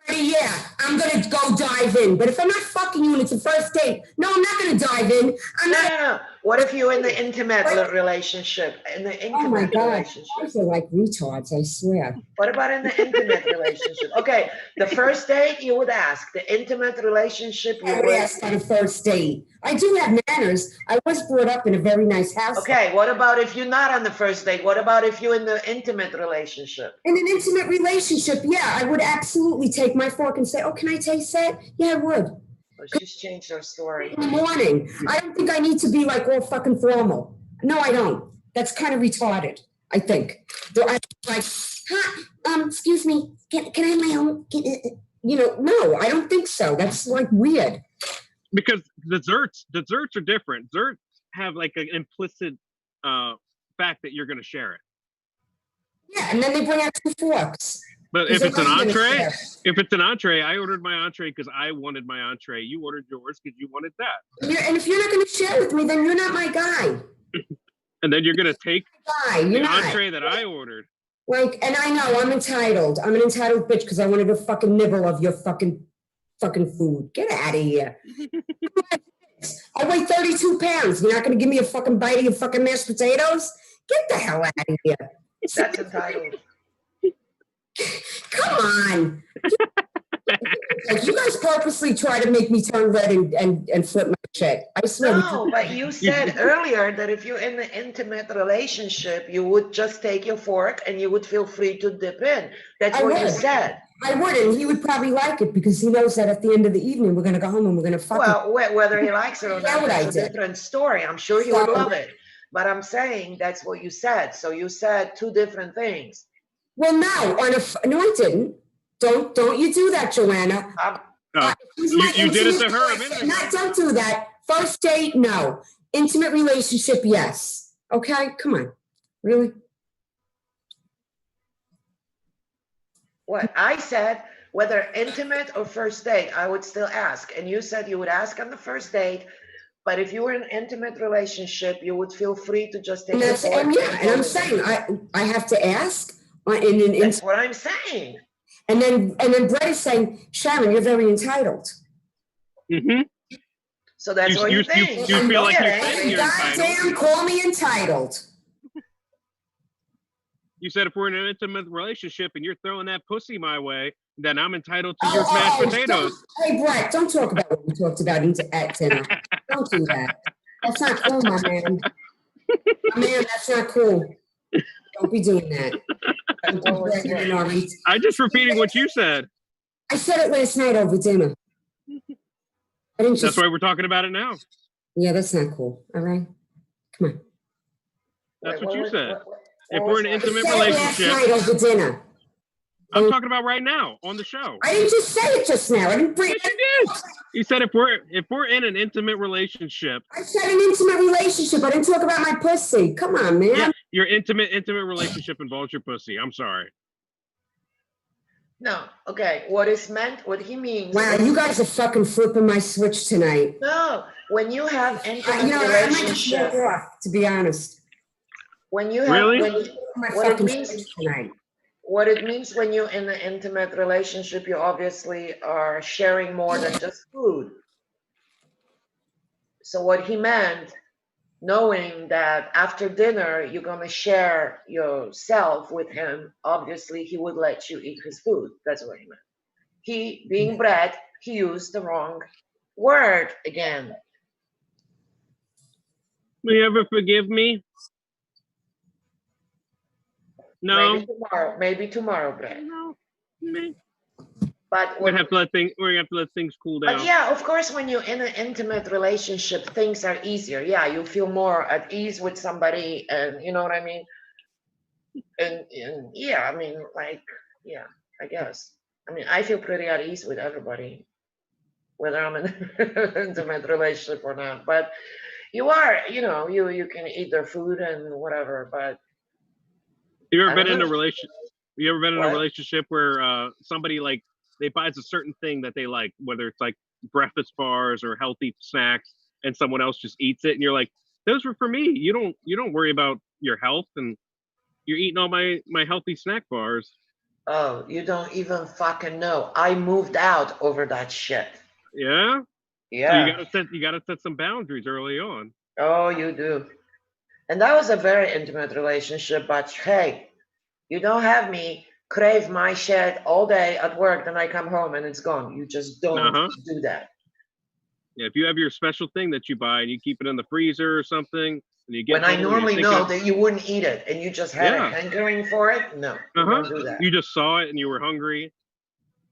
Yeah, I'm going to go dive in. But if I'm not fucking you and it's a first date, no, I'm not going to dive in. No. What if you're in the intimate relationship? In the intimate Oh my God, relationship. guys are like retards, I swear. What about in the intimate relationship? Okay, the first date you would ask. The intimate relationship you I would would. ask on a first date. I do have manners. I was brought up in a very nice house. Okay, what about if you're not on the first date? What about if you're in the intimate relationship? In an intimate relationship, yeah, I would absolutely take my fork and say, "Oh, can I taste that?" Yeah, I would. Let's just change our story. In the morning. I don't think I need to be like all fucking formal. No, I don't. That's kind of retarded, I think. I like, excuse me, can I have my own? No, I don't think so. That's like weird. Because desserts are different. Desserts have like an implicit fact that you're going to share it. Yeah, and then they bring out 2 forks. But if it's an entree, I ordered my entree because I wanted my entree. You ordered yours because you wanted that. And if you're not going to share with me, then you're not my guy. And then you're going to take the entree that I ordered. Like, and I know I'm entitled. I'm an entitled bitch because I wanted a fucking nibble of your fucking food. Get out of here. I weigh 32 pounds. You're not going to give me a fucking bite of your fucking mashed potatoes? Get the hell out of here. That's entitled. Come on. Like, you guys purposely try to make me turn red and flip my shit. I swear. No, but you said earlier that if you're in an intimate relationship, you would just take your fork and you would feel free to dip in. That's what you said. I would, and he would probably like it because he knows that at the end of the evening we're going to go home and we're going to fuck. Well, whether he likes it or not, that's a different story. I'm sure he would love it. But I'm saying that's what you said. So you said 2 different things. Well, no, I didn't. Don't you do that, Joanna. You did it to her a minute ago. Don't do that. First date, no. Intimate relationship, yes. Okay, come on. Really? What? I said whether intimate or first date, I would still ask. And you said you would ask on the first date. But if you were in an intimate relationship, you would feel free to just take it. And I'm saying I have to ask. That's what I'm saying. And then Brett is saying, Sharon, you're very entitled. Mm-hmm. So that's what you think. You feel like you're entitled. Goddamn, call me entitled. You said if we're in an intimate relationship and you're throwing that pussy my way, then I'm entitled to your mashed potatoes. Hey, Brett, don't talk about what we talked about at dinner. Don't do that. That's not cool, my man. That's not cool. Don't be doing that. I'm just repeating what you said. I said it last night over dinner. That's why we're talking about it now. Yeah, that's not cool. All right? Come on. That's what you said. If we're in an intimate relationship. Last night over dinner. I'm talking about right now on the show. I didn't just say it just now. I didn't bring it. You did. You said if we're in an intimate relationship. I said an intimate relationship. I didn't talk about my pussy. Come on, man. Yeah, your intimate relationship involves your pussy. I'm sorry. No. Okay. What he means. Wow, you guys are fucking flipping my switch tonight. No. When you have intimate relationship. To be honest. When you have really? What it means when you're in an intimate relationship, you obviously are sharing more than just food. So what he meant, knowing that after dinner, you're going to share yourself with him, obviously he would let you eat his food. That's what he meant. He, being Brett, he used the wrong word again. Will you ever forgive me? No. Maybe tomorrow, Brett. No. But we're gonna have to let things cool down. But yeah, of course, when you're in an intimate relationship, things are easier. Yeah, you feel more at ease with somebody, and you know what I mean. And yeah, I mean, like, yeah, I guess. I mean, I feel pretty at ease with everybody, whether I'm in an intimate relationship or not. But you are, you can eat their food and whatever, but. You ever been in a relationship where somebody like they buys a certain thing that they like, whether it's like breakfast bars or healthy snacks, and someone else just eats it, and you're like, "Those were for me." You don't worry about your health, and you're eating all my healthy snack bars. Oh, you don't even fucking know. I moved out over that shit. Yeah. Yeah. So you gotta set some boundaries early on. Oh, you do. And that was a very intimate relationship, but hey, you don't have me crave my shit all day at work, then I come home and it's gone. You just don't do that. Yeah, if you have your special thing that you buy and you keep it in the freezer or something, and you get when home, I normally know that you wouldn't eat it and you just had a hankering for it, no, you don't do that. You just saw it and you were hungry.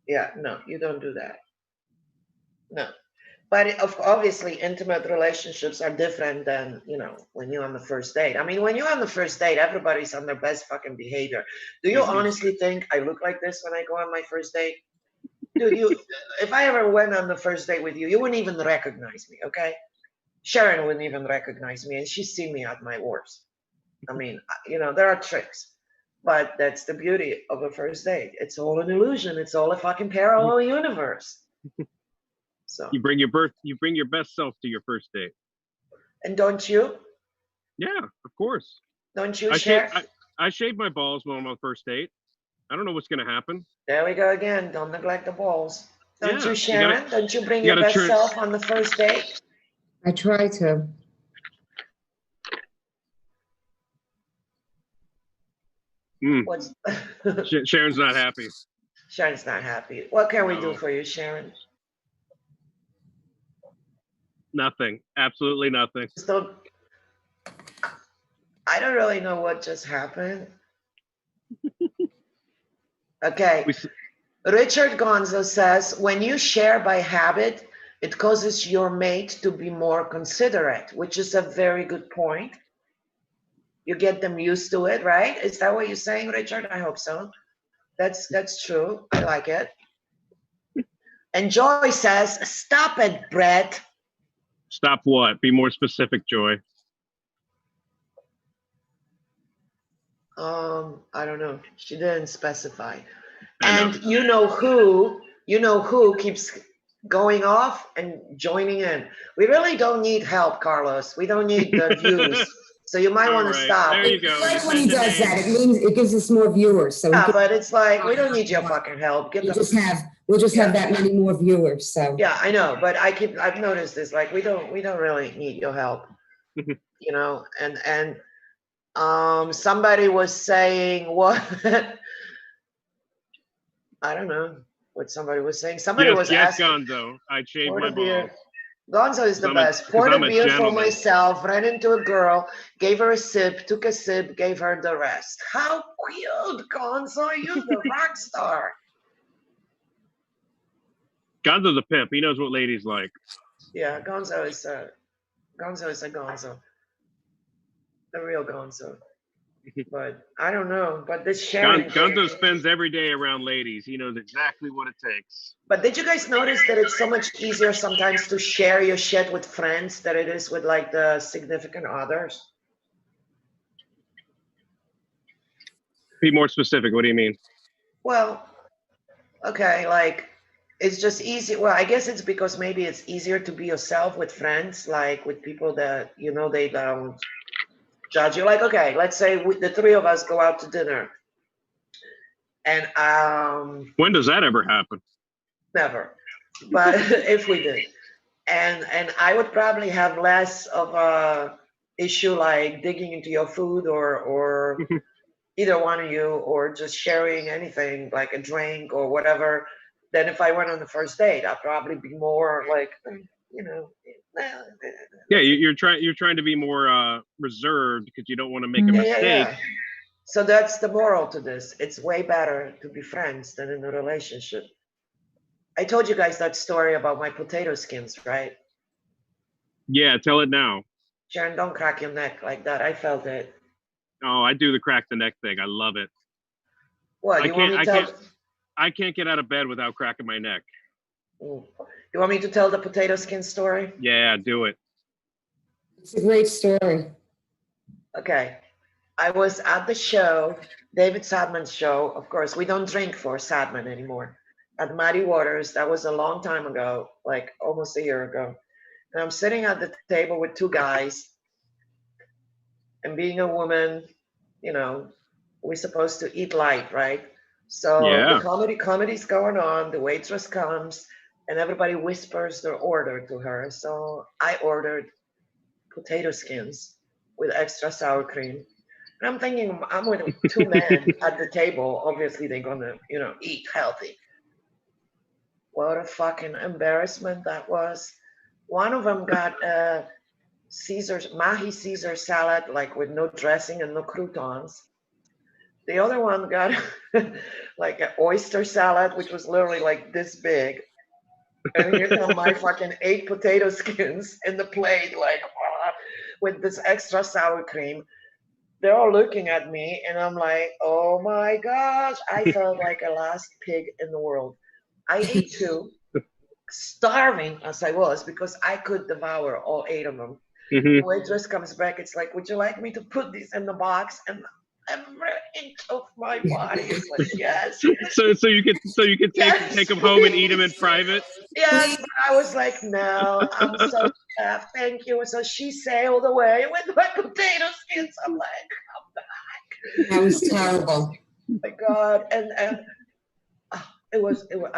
Yeah, no, you don't do that. No. But obviously, intimate relationships are different than, when you're on the first date. I mean, when you're on the first date, everybody's on their best fucking behavior. Do you honestly think I look like this when I go on my first date? Dude, if I ever went on the first date with you, you wouldn't even recognize me, okay? Sharon wouldn't even recognize me, and she's seen me at my worst. I mean, there are tricks, but that's the beauty of a first date. It's all an illusion. It's all a fucking parallel universe. So you bring your best self to your first date. And don't you? Yeah, of course. Don't you share? I shave my balls when I'm on first date. I don't know what's gonna happen. There we go again. Don't neglect the balls. Don't you, Sharon? Don't you bring your best self on the first date? I try to. Sharon's not happy. Sharon's not happy. What can we do for you, Sharon? Nothing. Absolutely nothing. So, I don't really know what just happened. Okay. Richard Gonzo says, when you share by habit, it causes your mate to be more considerate, which is a very good point. You get them used to it, right? Is that what you're saying, Richard? I hope so. That's true. I like it. And Joy says, stop it, Brett. Stop what? Be more specific, Joy. I don't know. She didn't specify. And you know who keeps going off and joining in. We really don't need help, Carlos. We don't need the views. So you might want to stop. There you go. Like when he does that, it means it gives us more viewers. So yeah, but it's like we don't need your fucking help. We'll just have that many more viewers. So yeah, I know, but I've noticed this. Like we don't really need your help. And somebody was saying what I don't know what somebody was saying. Somebody was asking. Gonzo. I shaved my balls. Gonzo is the best. Poured a beer for myself, ran into a girl, gave her a sip, took a sip, gave her the rest. How cute, Gonzo! You're the rock star. Gonzo's a pimp. He knows what ladies like. Yeah, Gonzo is a Gonzo. The real Gonzo. But I don't know. But this sharing. Gonzo spends every day around ladies. He knows exactly what it takes. But did you guys notice that it's so much easier sometimes to share your shit with friends than it is with like the significant others? Be more specific. What do you mean? Well, okay, like it's just easy. Well, I guess it's because maybe it's easier to be yourself with friends, like with people that they don't judge you. Like, okay, let's say the three of us go out to dinner, and when does that ever happen? Never, but if we did, and I would probably have less of a issue like digging into your food or either one of you, or just sharing anything like a drink or whatever, than if I went on the first date. I'd probably be more like, yeah, you're trying to be more reserved because you don't want to make a mistake. Yeah. So that's the moral to this. It's way better to be friends than in a relationship. I told you guys that story about my potato skins, right? Yeah, tell it now. Sharon, don't crack your neck like that. I felt it. Oh, I do the crack the neck thing. I love it. What? I can't get out of bed without cracking my neck. You want me to tell the potato skin story? Yeah, do it. It's a great story. Okay. I was at the show, David Sadman's show. Of course, we don't drink for Sadman anymore. At Muddy Waters, that was a long time ago, like almost a year ago. And I'm sitting at the table with two guys. And being a woman, we're supposed to eat light, right? So the comedy's going on, the waitress comes, and everybody whispers their order to her. So I ordered potato skins with extra sour cream. And I'm thinking, I'm with 2 men at the table. Obviously, they're gonna, eat healthy. What a fucking embarrassment that was. One of them got Mahi Caesar salad, like with no dressing and no croutons. The other one got like an oyster salad, which was literally like this big. And here come my fucking 8 potato skins in the plate, like with this extra sour cream. They're all looking at me, and I'm like, oh my gosh, I felt like a last pig in the world. I ate 2, starving as I was, because I could devour all 8 of them. The waitress comes back, it's like, would you like me to put these in the box? And every inch of my body is like, yes. So you could take them home and eat them in private. Yes, but I was like, no, I'm so sad, thank you. So she sailed away with my potato skins. I'm like, come back. That was terrible. Oh my God, and I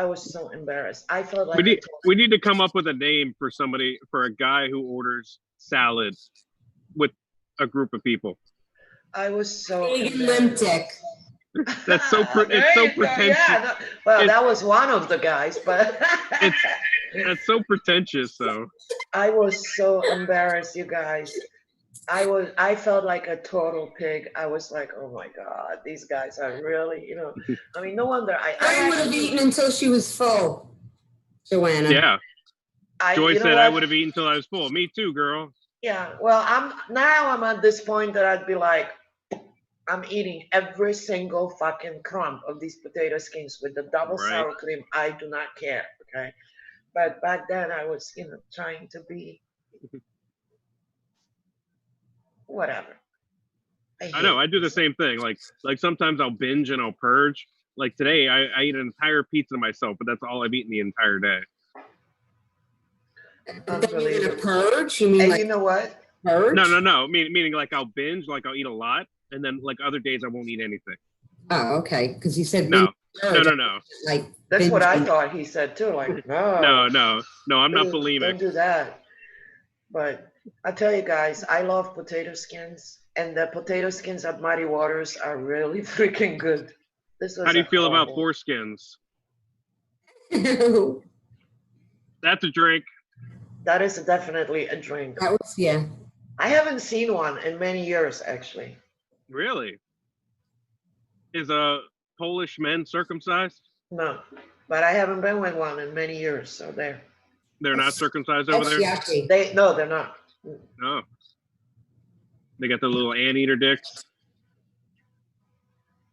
was so embarrassed. I felt like we need to come up with a name for a guy who orders salad with a group of people. I was so limp dick. That's so it's so pretentious. Yeah, that was one of the guys, but that's so pretentious though. I was so embarrassed, you guys. I felt like a total pig. I was like, oh my God, these guys are really, I mean, no wonder I would have eaten until she was full, Joanna. Yeah. Joy said I would have eaten until I was full. Me too, girl. Yeah. Well, I'm at this point that I'd be like, I'm eating every single fucking crumb of these potato skins with the double sour cream. I do not care. Okay. But back then I was, trying to be whatever. I know. I do the same thing. Like sometimes I'll binge and I'll purge. Like today, I ate an entire pizza myself, but that's all I've eaten the entire day. But then you're gonna purge? You mean and you know what? Purge? No. Meaning like I'll binge, like I'll eat a lot, and then like other days I won't eat anything. Oh, okay. Because you said no. Like that's what I thought he said too. Like no. I'm not bulimic. Don't do that. But I tell you guys, I love potato skins, and the potato skins at Muddy Waters are really freaking good. How do you feel about foreskins? That's a drink. That is definitely a drink. That was, yeah. I haven't seen one in many years, actually. Really? Is a Polish men circumcised? No, but I haven't been with one in many years, so there. They're not circumcised over there? No, they're not. No. They got the little anteater dicks?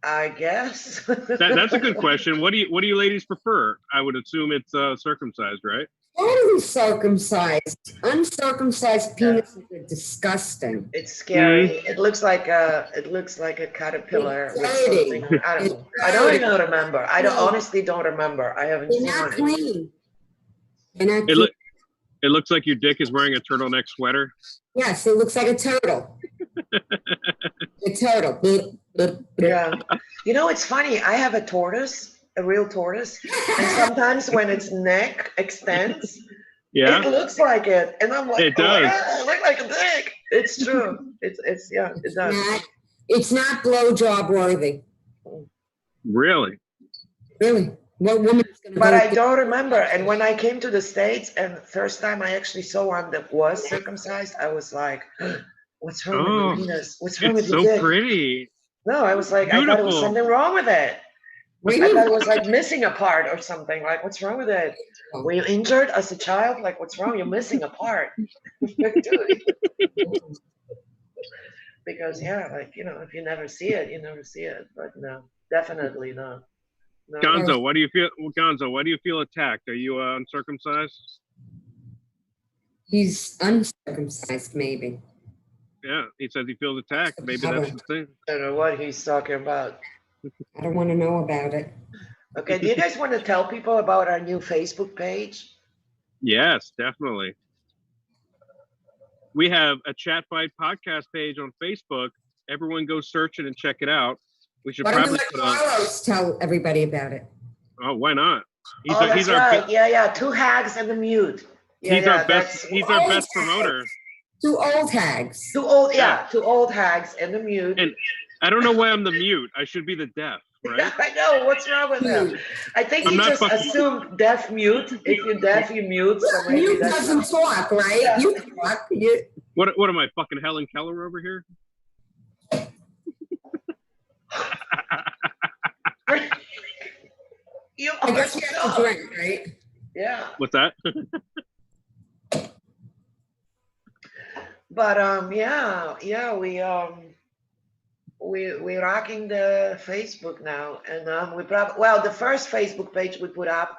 I guess. That's a good question. What do you ladies prefer? I would assume it's circumcised, right? Totally circumcised. Uncircumcised penises are disgusting. It's scary. It looks like a caterpillar with something. I don't know. I don't even remember. Honestly don't remember. I haven't seen one. Clean. It looks like your dick is wearing a turtleneck sweater. Yes, it looks like a turtle. A turtle. Yeah. It's funny. I have a tortoise, a real tortoise, and sometimes when its neck extends, it looks like it, and I'm like, it does. Yeah, it looks like a dick. It's true. It does. It's not blowjob worthy. Really? Really? What woman is going to? But I don't remember. And when I came to the States, and the first time I actually saw one that was circumcised, I was like, "What's wrong with your penis? What's wrong with your dick?" It's so pretty. No, I was like, Beautiful. I thought there was something wrong with it. I thought it was like missing a part or something. Like, what's wrong with it? Were you injured as a child? Like, what's wrong? You're missing a part. Because if you never see it, you never see it. But no, definitely not. No. Gonzo, why do you feel attacked? Are you uncircumcised? He's uncircumcised, maybe. Yeah, he says he feels attacked. Maybe that's the thing. I don't know what he's talking about. I don't want to know about it. Okay, do you guys want to tell people about our new Facebook page? Yes, definitely. We have a Chat Fight podcast page on Facebook. Everyone go search it and check it out. We should probably put Carlos tell everybody about it. Oh, why not? That's right. Yeah. 2 hags and a mute. He's our best promoter. Two old hags. Two old hags and the mute. And I don't know why I'm the mute. I should be the deaf, right? Yeah, I know. What's wrong with that? I think he just assumed deaf mute. If you're deaf, you mute. So maybe Mute doesn't talk, right? Yeah. You talk. What am I, fucking Helen Keller over here? I guess you have to drink, right? Yeah. What's that? But we're rocking the Facebook now, and we probably the first Facebook page we put up,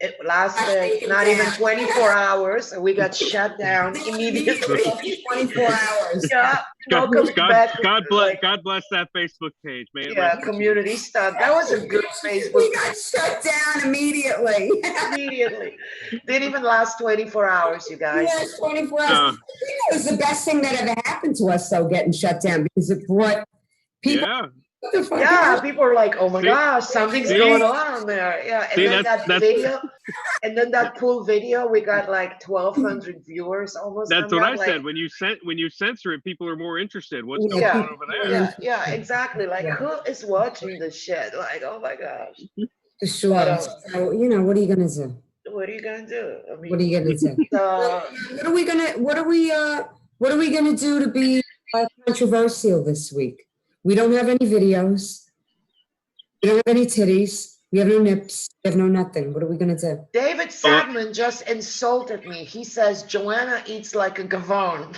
it lasted not even 24 hours, and we got shut down immediately. 24 hours. Yeah, no coming back. God bless that Facebook page, man. Yeah, community stuff. That was a good Facebook. We got shut down immediately. Immediately. Didn't even last 24 hours, you guys. Yeah, 24 hours. I think it was the best thing that ever happened to us, though, getting shut down, because it brought people. Yeah. Yeah, people are like, "Oh my gosh, something's going on there." Yeah, and then that video, and then that pool video, we got like 1,200 viewers almost. That's what I said. When you censor it, people are more interested. What's going on over there? Yeah, exactly. Like, who is watching this shit? Like, oh my gosh. Sure. So, what are you gonna do? What are you gonna do? I mean, what are you gonna do? What are we gonna do to be controversial this week? We don't have any videos. We don't have any titties. We have no nips. We have no nothing. What are we going to do? David Sadman just insulted me. He says Joanna eats like a gavone.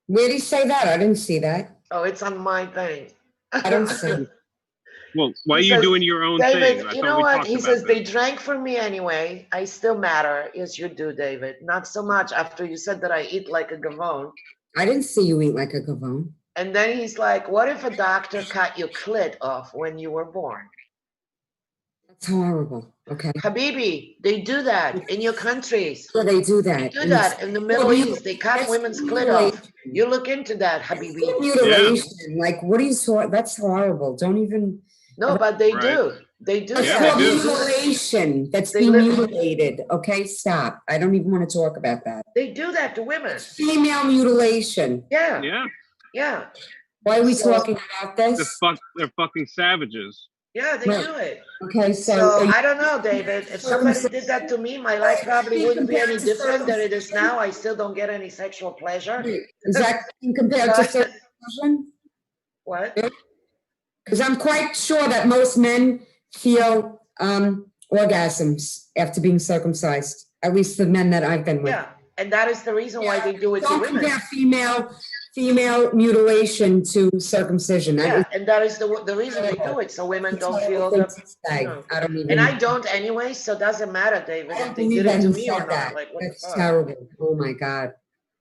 Where did he say that? I didn't see that. Oh, it's on my thing. I don't see it. Well, why are you doing your own David, thing? You know what? He says they drank for me anyway. I still matter. Yes, you do, David. Not so much after you said that I eat like a gavone. I didn't see you eat like a gavone. And then he's like, what if a doctor cut your clit off when you were born? That's horrible. Okay. Habibi, they do that in your countries. Yeah, they do that. They do that in the Middle East. They cut women's clit off. You look into that, Habibi. Mutilation. Like, what are you so? That's horrible. Don't even. No, but they do. They do that. That's mutilation. That's being mutilated. Okay, stop. I don't even want to talk about that. They do that to women. Female mutilation. Yeah. Yeah. Yeah. Why are we talking about this? They're fucking savages. Yeah, they do it. Okay, so I don't know, David. If somebody did that to me, my life probably wouldn't be any different than it is now. I still don't get any sexual pleasure. Is that compared to circumcision? What? Because I'm quite sure that most men feel orgasms after being circumcised. At least the men that I've been with. Yeah, and that is the reason why they do it to women. Don't compare female mutilation to circumcision. And that is the reason they do it, so women don't feel the. I don't even. And I don't anyway, so it doesn't matter, David, if they did it to me or not. Like, what That's terrible. Oh my God.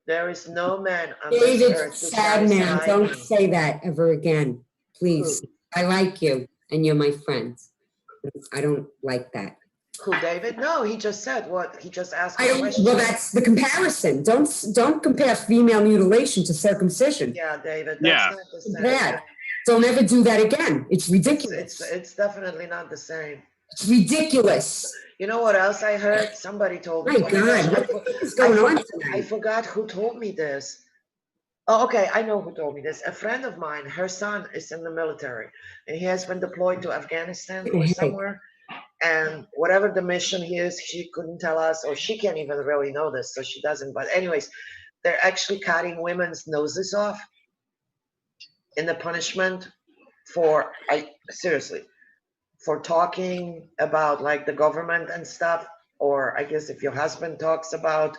There is no man on David, earth. sad man. Don't say that ever again, please. I like you, and you're my friend. I don't like that. Who, David? No, he just said what? He just asked a question. Well, that's the comparison. Don't compare female mutilation to circumcision. Yeah, David. That's not the same. That. Don't ever do that again. It's ridiculous. It's definitely not the same. It's ridiculous. You know what else I heard? Somebody told me. My God, what is going on tonight? I forgot who told me this. Oh, okay, I know who told me this. A friend of mine, her son is in the military, and he has been deployed to Afghanistan or somewhere. And whatever the mission is, she couldn't tell us, or she can't even really know this, so she doesn't. But anyways, they're actually cutting women's noses off in the punishment for, seriously, for talking about like the government and stuff. Or I guess if your husband talks about,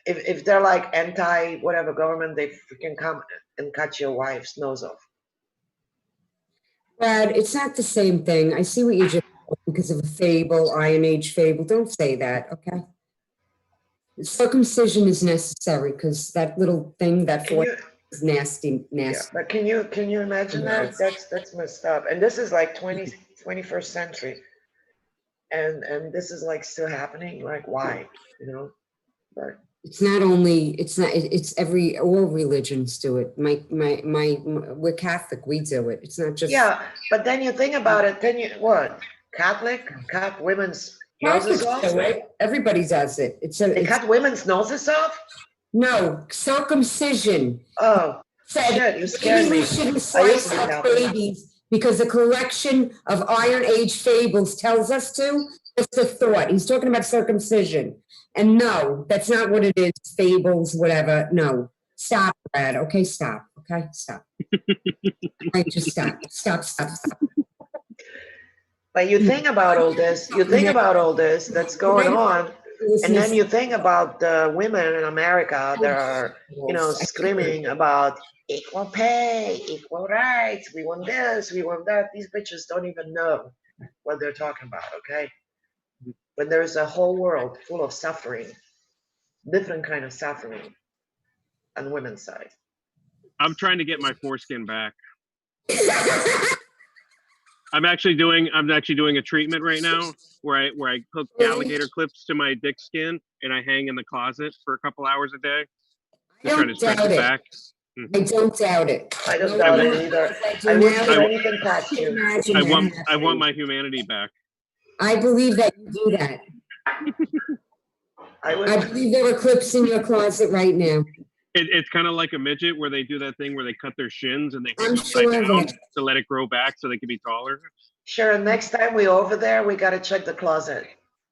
if they're like anti whatever government, they freaking come and cut your wife's nose off. Brad, it's not the same thing. I see what you just because of a fable, Iron Age fable. Don't say that, okay? Circumcision is necessary because that little thing is nasty. Yeah, but can you imagine that? That's messed up. And this is like 21st century, and this is like still happening. Like, why? You know, but it's all religions do it. We're Catholic, we do it. It's not just. Yeah, but then you think about it, what? Catholic cut women's noses off? Everybody does it. They cut women's noses off? No, circumcision. Oh, Said shit, you scared maybe me. we shouldn't I slice used to be our Catholic. babies because the collection of Iron Age fables tells us to. Just a thought. He's talking about circumcision. And no, that's not what it is. Fables, whatever. No. Stop, Brad. Okay, stop. Okay, stop. Right, just stop. Stop. But you think about all this, that's going on, and then you think about the women in America that are, screaming about equal pay, equal rights, we want this, we want that. These bitches don't even know what they're talking about, okay? But there's a whole world full of suffering, different kind of suffering on women's side. I'm trying to get my foreskin back. I'm actually doing a treatment right now where I hook alligator clips to my dick skin and I hang in the closet for a couple hours a day. Just trying to stretch it back. I don't doubt it. I don't doubt it either. I wouldn't put anything past you. I want my humanity back. I believe that you do that. I believe there are clips in your closet right now. It's kind of like a midget where they do that thing where they cut their shins and they hang upside down to let it grow back so they can be taller. Sharon, next time we're over there, we got to check the closet.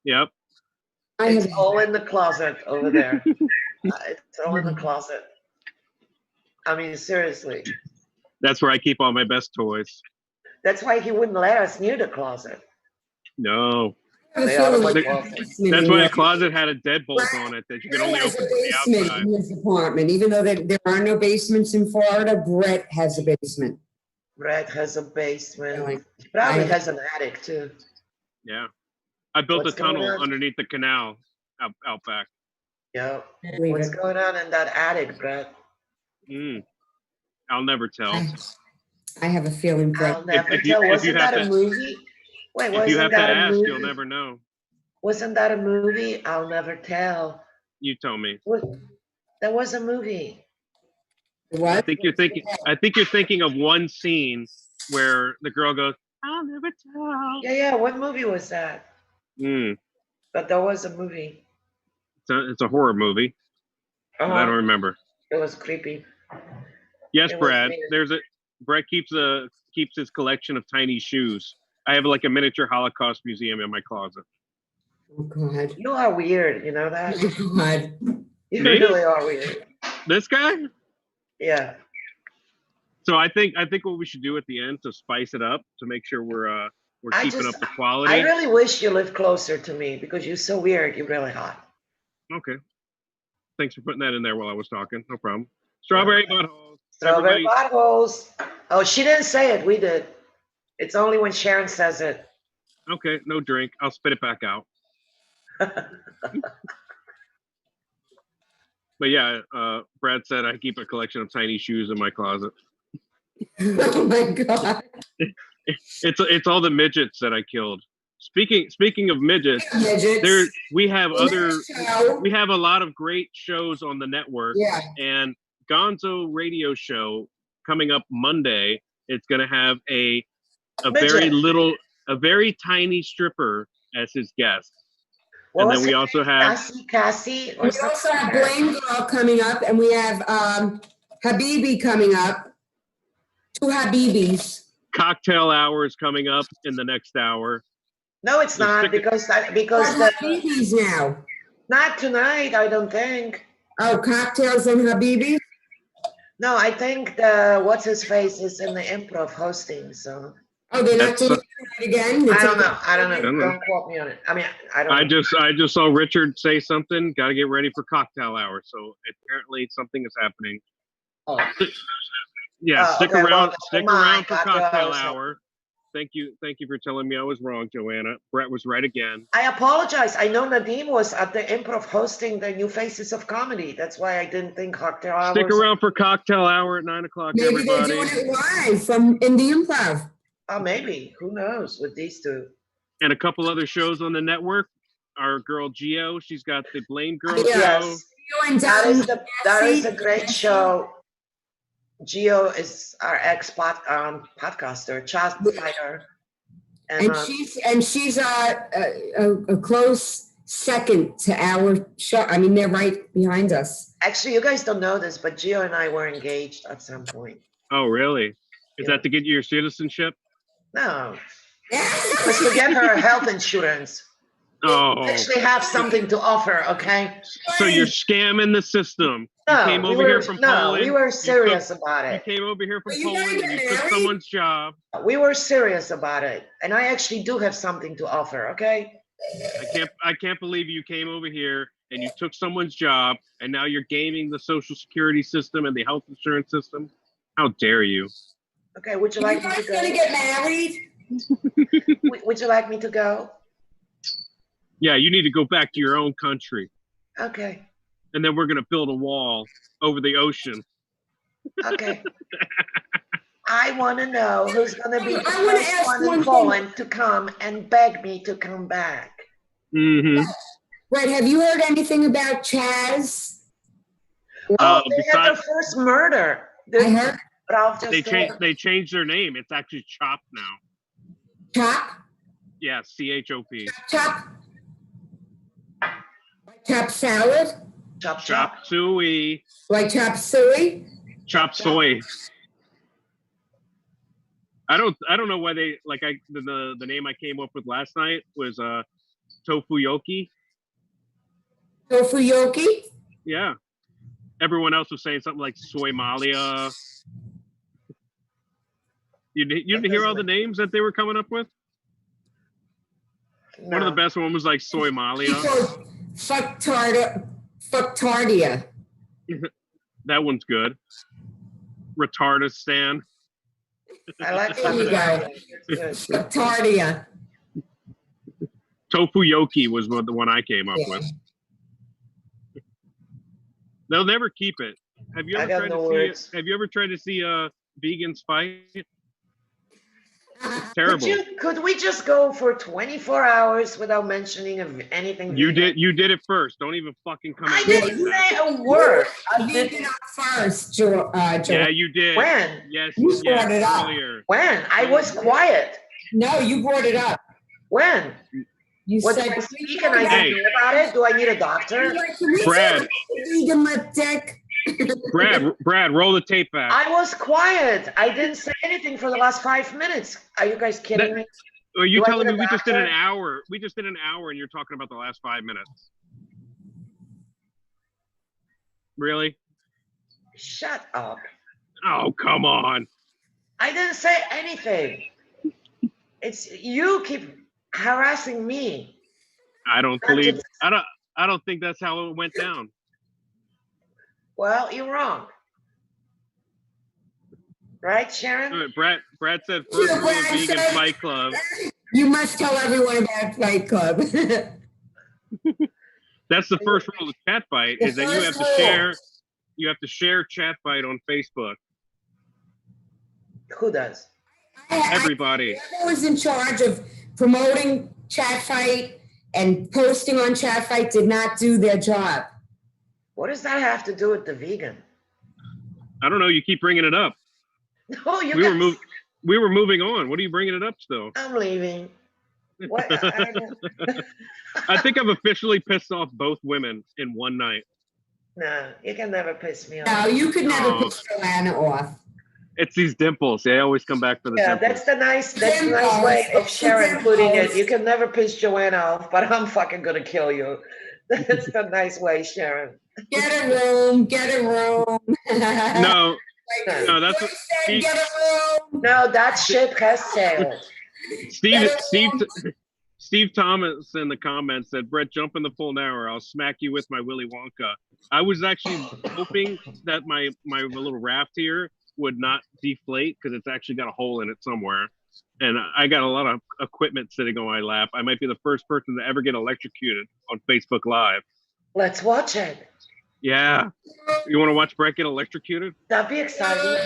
Yep. It's all in the closet over there. It's all in the closet. I mean, seriously. That's where I keep all my best toys. That's why he wouldn't let us near the closet. No. They are my That's why a closet had a deadbolt on it that you can only open from the outside. In his apartment, even though there are no basements in Florida, Brett has a basement. Brett has a basement. He probably has an attic too. Yeah. I built a tunnel underneath the canal out back. Yeah. What's going on in that attic, Brett? I'll never tell. I have a feeling, Brett. I'll never tell. Wasn't that a movie? Wait, if you have to ask, movie? You'll never know. Wasn't that a movie? I'll never tell. You tell me. That was a movie. What? I think you're thinking of one scene where the girl goes, "I'll never tell." Yeah. What movie was that? But there was a movie. It's a horror movie. I don't remember. It was creepy. Yes, Brad. Brad keeps his collection of tiny shoes. I have like a miniature Holocaust museum in my closet. Oh God. You are weird, you know that? Oh God. You really are weird. This guy? Yeah. So I think what we should do at the end to spice it up to make sure we're keeping up the quality. I really wish you lived closer to me because you're so weird. You're really hot. Okay. Thanks for putting that in there while I was talking. No problem. Strawberry buttholes. Strawberry buttholes. Oh, she didn't say it. We did. It's only when Sharon says it. Okay, no drink. I'll spit it back out. But yeah, Brad said I keep a collection of tiny shoes in my closet. Oh my God. It's all the midgets that I killed. Speaking of midgets, we have a lot of great shows on the network. Yeah. And Gonzo Radio Show coming up Monday. It's going to have a very tiny stripper as his guest. And then we also have Cassie. We also have Blame Girl coming up, and we have Habibi coming up. 2 Habibis. Cocktail Hour is coming up in the next hour. No, it's not because Habibis now. Not tonight, I don't think. Oh, Cocktails and Habibis? No, I think what's his face is in the improv hosting. So. Oh, they're not doing it again. I don't know. Don't quote me on it. I mean, I don't. I just saw Richard say something. Got to get ready for Cocktail Hour. So apparently something is happening. Oh. Yeah, stick around for Cocktail Hour. Thank you for telling me I was wrong, Joanna. Brett was right again. I apologize. I know Nadim was at the improv hosting the New Faces of Comedy. That's why I didn't think Cocktail Hour. Stick around for Cocktail Hour at 9 o'clock, everybody. Maybe they're doing it live in the improv. Oh, maybe. Who knows with these two. And a couple other shows on the network. Our girl Gio, she's got the Blame Girl show. Yes. That is a great show. Gio is our podcaster, child fighter, and she's a close second to our show. I mean, they're right behind us. Actually, you guys don't know this, but Gio and I were engaged at some point. Oh, really? Is that to get you your citizenship? No. It was to get her health insurance. Oh. We actually have something to offer, okay? So you're scamming the system. No, you came over here from Poland. we were serious about it. You came over here from Poland and you took someone's job. We were serious about it. And I actually do have something to offer, okay? I can't believe you came over here and you took someone's job and now you're gaming the social security system and the health insurance system. How dare you? Okay, would you like me to go? Gonna get married? Would you like me to go? Yeah, you need to go back to your own country. Okay. And then we're going to build a wall over the ocean. Okay. I want to know who's going to be the first one in Poland to come and beg me to come back. Mm-hmm. Right, have you heard anything about Chaz? Oh, they had their first murder. I heard. They changed their name. It's actually Chop now. Chop? Yeah, C-H-O-P. Chop? Chop salad? Chop suey. Like chop suey? Chop soy. I don't know why they the name I came up with last night was Tofuyoki. Tofuyoki? Yeah. Everyone else was saying something like Soymalia. You didn't hear all the names that they were coming up with? No. One of the best one was like Soymalia. Fucktardia. That one's good. Retardistan. I like Fucktardia. Tofuyoki was the one I came up with. They'll never keep it. Have you ever tried to see vegans fight? Terrible. Could we just go for 24 hours without mentioning of anything? You did it first. Don't even fucking come. I didn't say a word. I did it first, Yeah, you did. When? Yes, you brought it up. Earlier. When? I was quiet. No, you brought it up. When? You what, said, did I speak and I didn't know about it? Do I need a doctor? Brad. Brad, roll the tape back. I was quiet. I didn't say anything for the last 5 minutes. Are you guys kidding me? Are you telling me we just did an hour? We just did an hour and you're talking about the last 5 minutes. Really? Shut up. Oh, come on. I didn't say anything. It's you keep harassing me. I don't think that's how it went down. Well, you're wrong. Right, Sharon? Brad said first rule of vegan Fight Club. You must tell everyone about Fight Club. That's the first rule of Chat Fight is that you have to share Chat Fight on Facebook. Who does? Everybody. I was in charge of promoting Chat Fight and posting on Chat Fight did not do their job. What does that have to do with the vegan? I don't know. You keep bringing it up. No, we were moving on. What are you bringing it up still? I'm leaving. What? I think I've officially pissed off both women in one night. No, you can never piss me off. No, you could never piss Joanna off. It's these dimples. They always come back for the dimples. That's the nice way of Sharon putting it. You can never piss Joanna off, but I'm fucking gonna kill you. That's the nice way, Sharon. Get a room. No, that's what Steve, get a room. No, that ship has sailed. Steve Thomas in the comments said, Brett, jump in the pool now or I'll smack you with my Willy Wonka. I was actually hoping that my little raft here would not deflate because it's actually got a hole in it somewhere. And I got a lot of equipment sitting on my lap. I might be the first person to ever get electrocuted on Facebook Live. Let's watch it. Yeah. You want to watch Brett get electrocuted? That'd be exciting.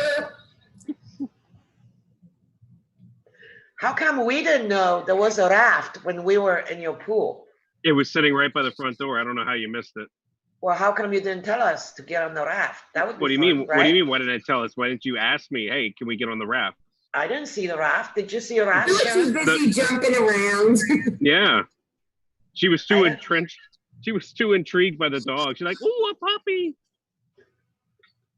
How come we didn't know there was a raft when we were in your pool? It was sitting right by the front door. I don't know how you missed it. Well, how come you didn't tell us to get on the raft? That would be What do you fun, mean? right? What do you mean? Why didn't I tell us? Why didn't you ask me? Hey, can we get on the raft? I didn't see the raft. Did you see a raft? You were too busy jumping around. Yeah. She was too entrenched. She was too intrigued by the dog. She's like, "Ooh, a puppy!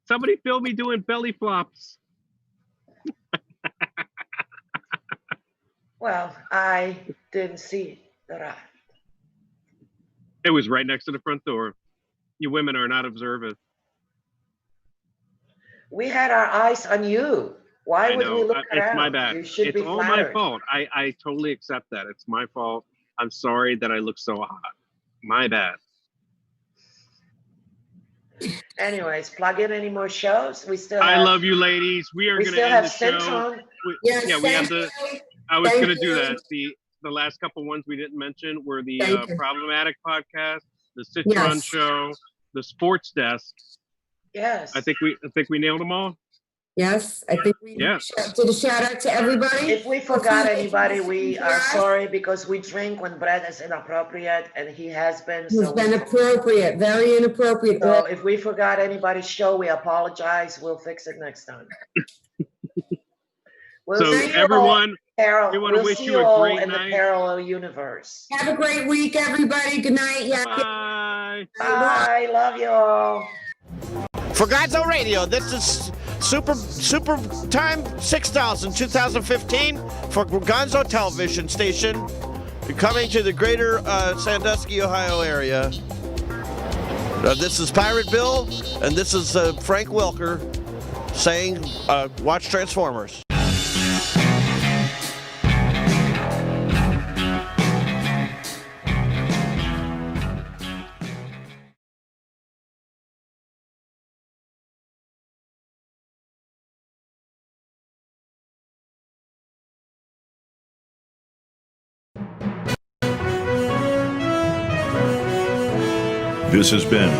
Somebody film me doing belly flops." Well, I didn't see the rat. It was right next to the front door. You women are not observant. We had our eyes on you. Why would we look around? It's my bad. You should It's be all flattered. my fault. I totally accept that. It's my fault. I'm sorry that I look so hot. My bad. Anyways, plug in any more shows. We still have, I love you, ladies. We are going to end the show. Yes, Yeah, we have thank the. you. I was Thank going to do you. that. The last couple ones we didn't mention were the Thank you. Problematic Podcast, the Citron Yes. Show, the Sports Desk. Yes. I think we nailed them all. Yes, I think we Yeah. did a shout out to everybody. If we forgot anybody, we are sorry because we drink when Brad is inappropriate, and he has been. It's been appropriate, very inappropriate. So if we forgot anybody's show, we apologize. We'll fix it next time. We'll So see you everyone, all, we wanna we'll wish see you a all great in night. the parallel universe. Have a great week, everybody. Good night. Yeah. bye. Bye. Love you all. For Gonzo Radio, this is Super Time 6000 2015 for Gonzo Television Station, coming to the greater Sandusky, Ohio area. This is Pirate Bill, and this is Frank Welker saying, watch Transformers. This has been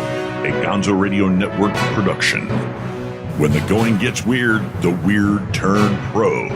a Gonzo Radio Network production. When the going gets weird, the weird turn pro.